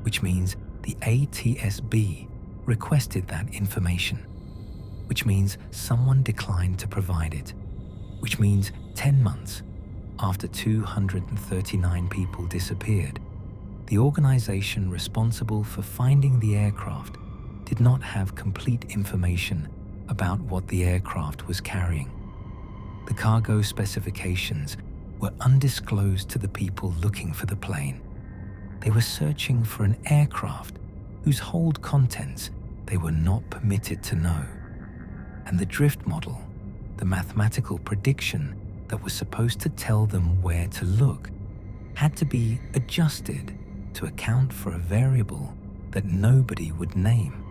which means the ATSB requested that information, which means someone declined to provide it, which means 10 months after 239 people disappeared, the organization responsible for finding the aircraft did not have complete information about what the aircraft was carrying. The cargo specifications were undisclosed to the people looking for the plane. They were searching for an aircraft whose hold contents they were not permitted to know. And the drift model, the mathematical prediction that was supposed to tell them where to look, had to be adjusted to account for a variable that nobody would name.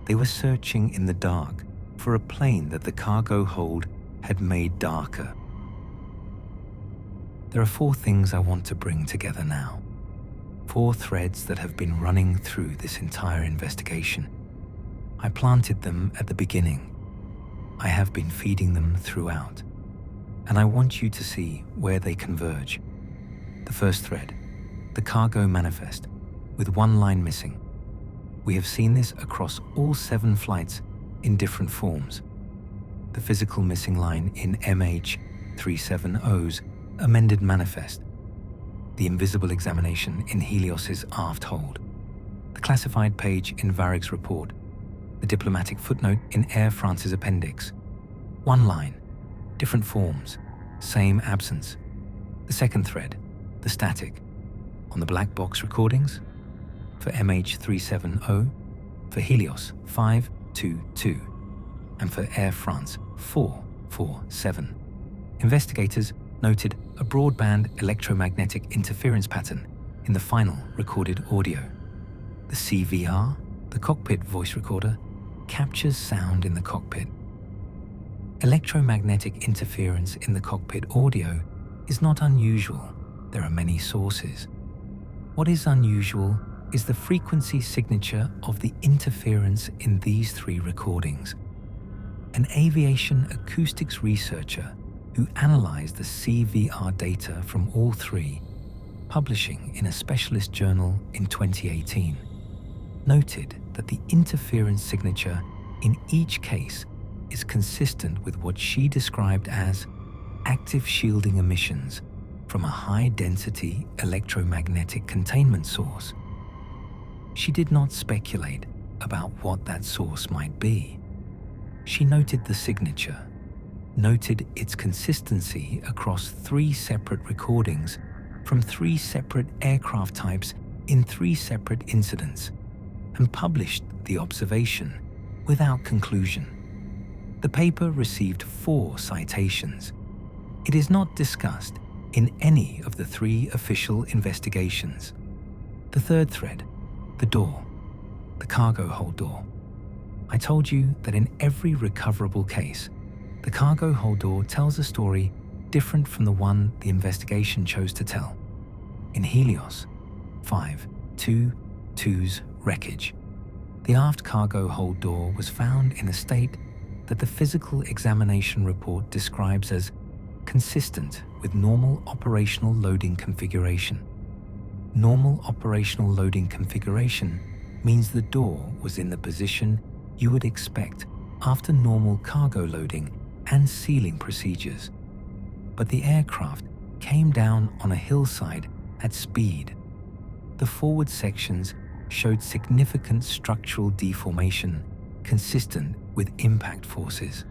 They were searching in the dark for a plane that the cargo hold had made darker. There are 4 things I want to bring together now. 4 threads that have been running through this entire investigation. I planted them at the beginning. I have been feeding them throughout. And I want you to see where they converge. The first thread, the cargo manifest, with 1 line missing. We have seen this across all 7 flights in different forms. The physical missing line in MH370's amended manifest, the invisible examination in Helios's aft hold, the classified page in Varig's report, the diplomatic footnote in Air France's appendix. 1 line, different forms, same absence. The second thread, the static, on the black box recordings, for MH370, for Helios 522, and for Air France 447. Investigators noted a broadband electromagnetic interference pattern in the final recorded audio. The CVR, The cockpit voice recorder captures sound in the cockpit. Electromagnetic interference in the cockpit audio is not unusual. There are many sources. What is unusual is the frequency signature of the interference in these three recordings. An aviation acoustics researcher who analyzed the CVR data from all three, publishing in a specialist journal in 2018, noted that the interference signature in each case is consistent with what she described as active shielding emissions from a high-density electromagnetic containment source. She did not speculate about what that source might be. She noted the signature, noted its consistency across three separate recordings from three separate aircraft types in three separate incidents, and published the observation without conclusion. The paper received 4 citations. It is not discussed in any of the 3 official investigations. The third thread, the door, the cargo hold door. I told you that in every recoverable case, the cargo hold door tells a story different from the one the investigation chose to tell. In Helios 522's wreckage, the aft cargo hold door was found in a state that the physical examination report describes as consistent with normal operational loading configuration. Normal operational loading configuration means the door was in the position you would expect after normal cargo loading and sealing procedures. But the aircraft came down on a hillside at speed. The forward sections showed significant structural deformation consistent with impact forces.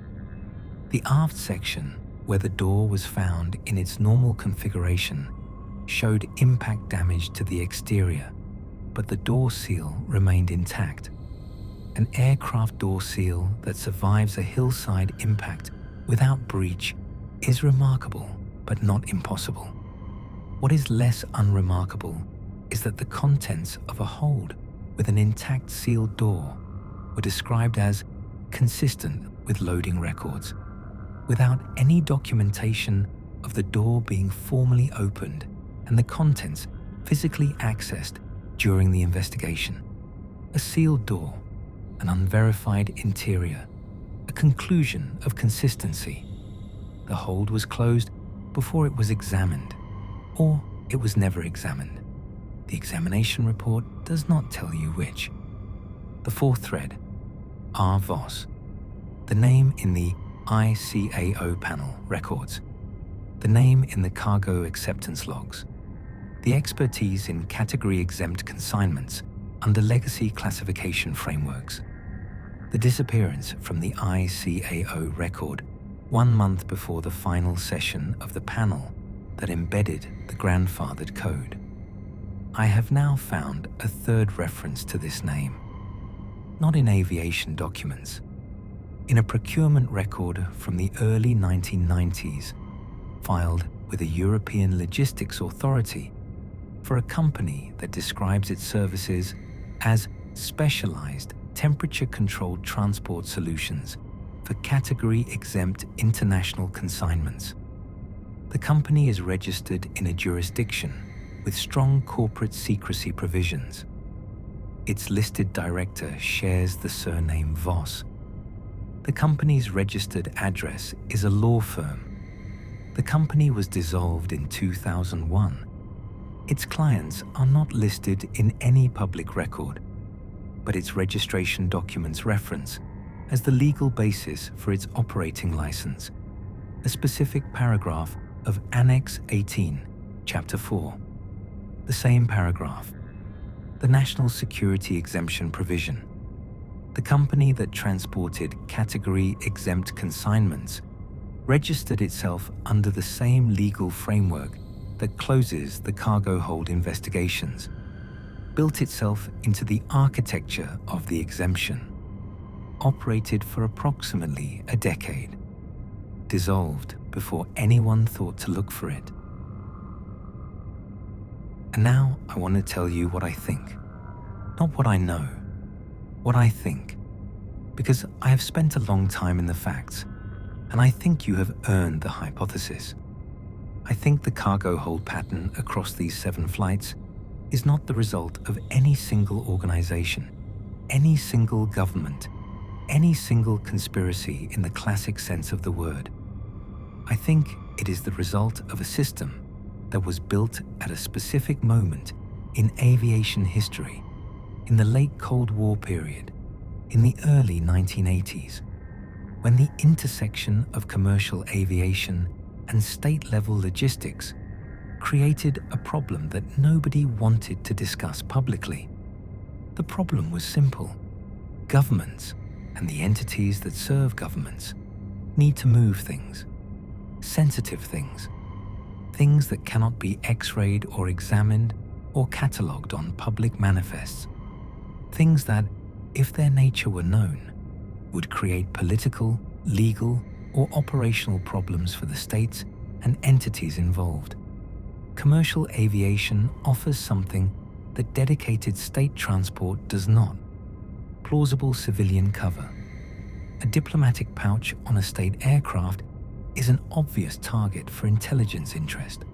The aft section, where the door was found in its normal configuration, showed impact damage to the exterior, but the door seal remained intact. An aircraft door seal that survives a hillside impact without breach is remarkable, but not impossible. What is less unremarkable is that the contents of a hold with an intact sealed door were described as consistent with loading records, without any documentation of the door being formally opened and the contents physically accessed during the investigation. A sealed door, an unverified interior, a conclusion of consistency. The hold was closed before it was examined, or it was never examined. The examination report does not tell you which. The fourth thread, R. Voss, the name in the ICAO panel records, the name in the cargo acceptance logs, the expertise in category-exempt consignments under legacy classification frameworks, the disappearance from the ICAO record 1 month before the final session of the panel that embedded the grandfathered code. I have now found a third reference to this name, not in aviation documents, in a procurement record from the early 1990s, filed with a European logistics authority for a company that describes its services as specialized temperature-controlled transport solutions for category-exempt international consignments. The company is registered in a jurisdiction with strong corporate secrecy provisions. Its listed director shares the surname Voss. The company's registered address is a law firm. The company was dissolved in 2001. Its clients are not listed in any public record, but its registration documents reference, as the legal basis for its operating license, a specific paragraph of Annex 18, Chapter 4. The same paragraph, the National Security Exemption provision. The company that transported category-exempt consignments registered itself under the same legal framework that closes the cargo hold investigations, built itself into the architecture of the exemption, operated for approximately a decade, dissolved before anyone thought to look for it. And now I want to tell you what I think, not what I know. what I think, because I have spent a long time in the facts, and I think you have earned the hypothesis. I think the cargo hold pattern across these 7 flights is not the result of any single organization, any single government, any single conspiracy in the classic sense of the word. I think it is the result of a system that was built at a specific moment in aviation history, in the late Cold War period, in the early 1980s, when the intersection of commercial aviation and state-level logistics created a problem that nobody wanted to discuss publicly. The problem was simple. Governments, and the entities that serve governments, need to move things, sensitive things, things that cannot be x-rayed or examined or catalogued on public manifests, things that, if their nature were known, would create political, legal, or operational problems for the states and entities involved. Commercial aviation offers something that dedicated state transport does not: plausible civilian cover. A diplomatic pouch on a state aircraft is an obvious target for intelligence interest.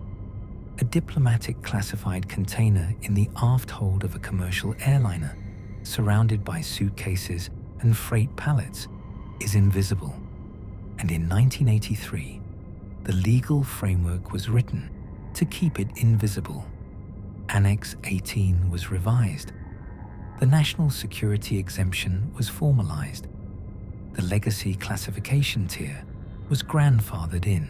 A diplomatic classified container in the aft hold of a commercial airliner, surrounded by suitcases and freight pallets, is invisible. And in 1983, the legal framework was written to keep it invisible. Annex 18 was revised. The national security exemption was formalized. The legacy classification tier was grandfathered in,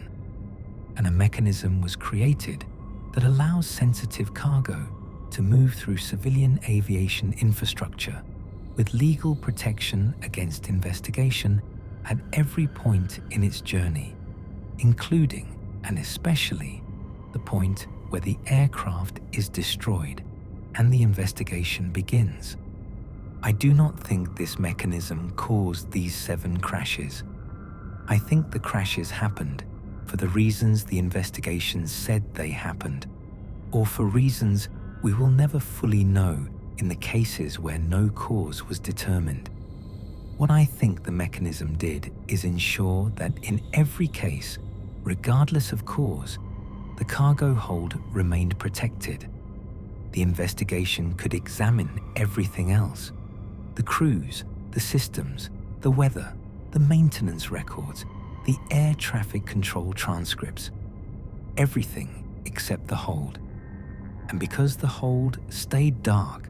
and a mechanism was created that allows sensitive cargo to move through civilian aviation infrastructure with legal protection against investigation at every point in its journey, including and especially the point where the aircraft is destroyed and the investigation begins. I do not think this mechanism caused these 7 crashes. I think the crashes happened for the reasons the investigations said they happened, or for reasons we will never fully know in the cases where no cause was determined. What I think the mechanism did is ensure that in every case, regardless of cause, the cargo hold remained protected. The investigation could examine everything else: the crews, the systems, the weather, the maintenance records, the air traffic control transcripts, everything except the hold. And because the hold stayed dark,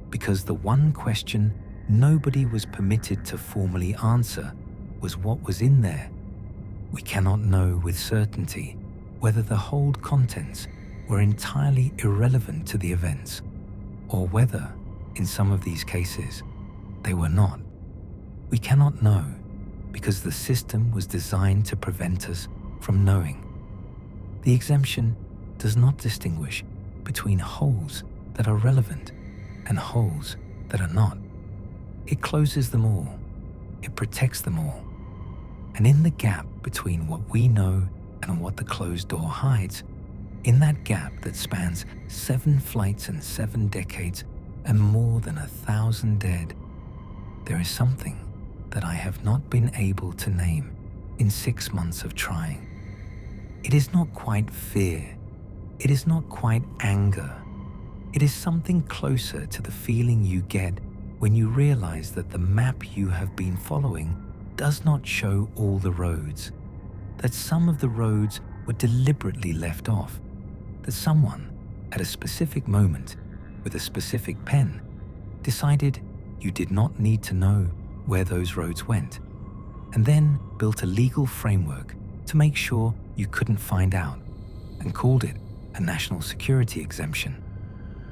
because the one question nobody was permitted to formally answer was what was in there, we cannot know with certainty whether the hold contents were entirely irrelevant to the events, or whether, in some of these cases, they were not. We cannot know because the system was designed to prevent us from knowing. The exemption does not distinguish between holes that are relevant and holes that are not. It closes them all. It protects them all. And in the gap between what we know and what the closed door hides, in that gap that spans 7 flights and 7 decades and more than 1,000 dead, there is something that I have not been able to name in 6 months of trying. It is not quite fear. It is not quite anger. It is something closer to the feeling you get when you realize that the map you have been following does not show all the roads, that some of the roads were deliberately left off, that someone, at a specific moment, with a specific pen, decided you did not need to know where those roads went, and then built a legal framework to make sure you couldn't find out, and called it a national security exemption,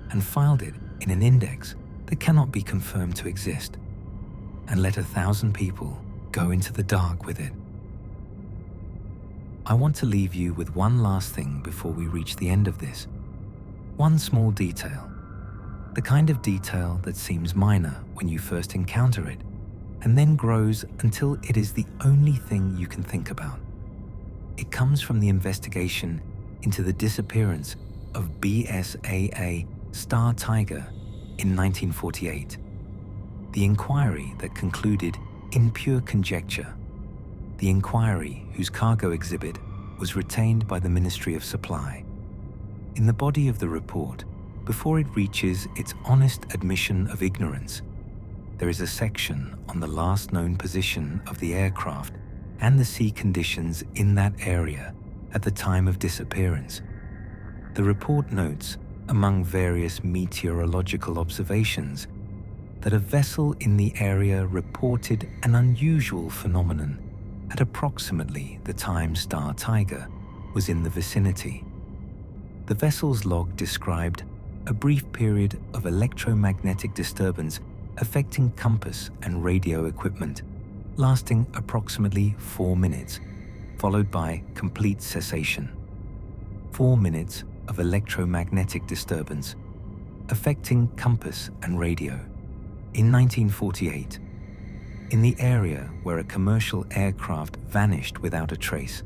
and filed it in an index that cannot be confirmed to exist, and let 1,000 people go into the dark with it. I want to leave you with one last thing before we reach the end of this. One small detail, the kind of detail that seems minor when you first encounter it, and then grows until it is the only thing you can think about. It comes from the investigation into the disappearance of BSAA Star Tiger in 1948. The inquiry that concluded in pure conjecture. The inquiry whose cargo exhibit was retained by the Ministry of Supply. In the body of the report, before it reaches its honest admission of ignorance, there is a section on the last known position of the aircraft and the sea conditions in that area at the time of disappearance. The report notes, among various meteorological observations, that a vessel in the area reported an unusual phenomenon at approximately the time Star Tiger was in the vicinity. The vessel's log described a brief period of electromagnetic disturbance affecting compass and radio equipment, lasting approximately 4 minutes, followed by complete cessation. 4 minutes of electromagnetic disturbance affecting compass and radio. In 1948, in the area where a commercial aircraft vanished without a trace,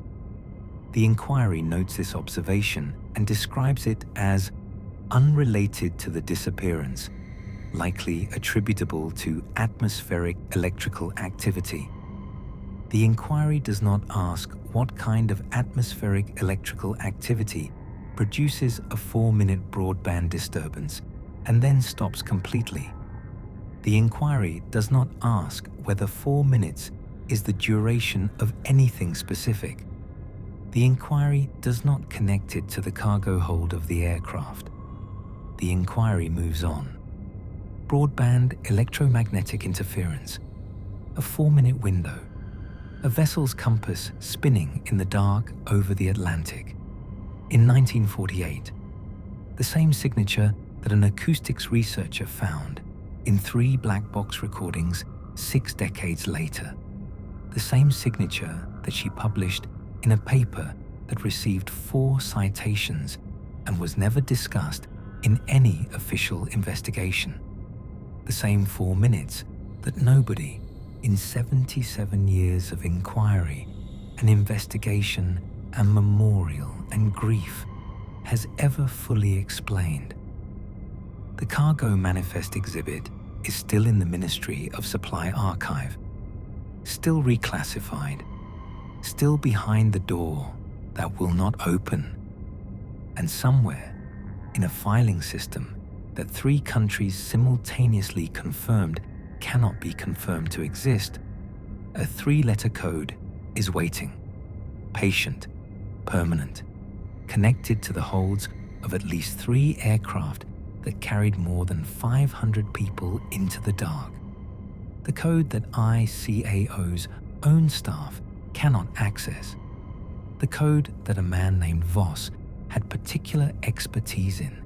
the inquiry notes this observation and describes it as unrelated to the disappearance, likely attributable to atmospheric electrical activity. The inquiry does not ask what kind of atmospheric electrical activity produces a 4-minute broadband disturbance and then stops completely. The inquiry does not ask whether 4 minutes is the duration of anything specific. The inquiry does not connect it to the cargo hold of the aircraft. The inquiry moves on. Broadband electromagnetic interference, a 4-minute window, a vessel's compass spinning in the dark over the Atlantic. In 1948, the same signature that an acoustics researcher found in 3 black box recordings 6 decades later, the same signature that she published in a paper that received 4 citations and was never discussed in any official investigation. The same 4 minutes that nobody, in 77 years of inquiry and investigation and memorial and grief, has ever fully explained. The cargo manifest exhibit is still in the Ministry of Supply archive, still reclassified, still behind the door that will not open, and somewhere in a filing system that 3 countries simultaneously confirmed cannot be confirmed to exist, a 3-letter code is waiting, patient, permanent, connected to the holds of at least 3 aircraft that carried more than 500 people into the dark. The code that ICAO's own staff cannot access. The code that a man named Voss had particular expertise in.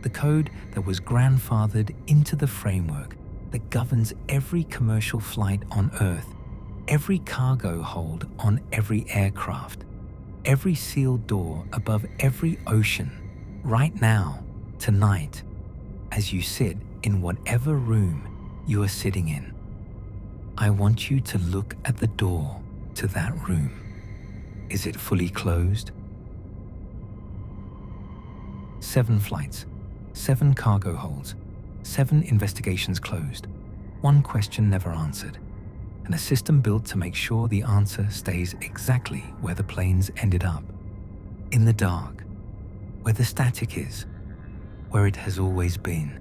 The code that was grandfathered into the framework that governs every commercial flight on Earth, every cargo hold on every aircraft, every sealed door above every ocean, right now, tonight, as you sit in whatever room you are sitting in. I want you to look at the door to that room. Is it fully closed? 7 flights, 7 cargo holds, 7 investigations closed, 1 question never answered, and a system built to make sure the answer stays exactly where the planes ended up. In the dark, where the static is, where it has always been.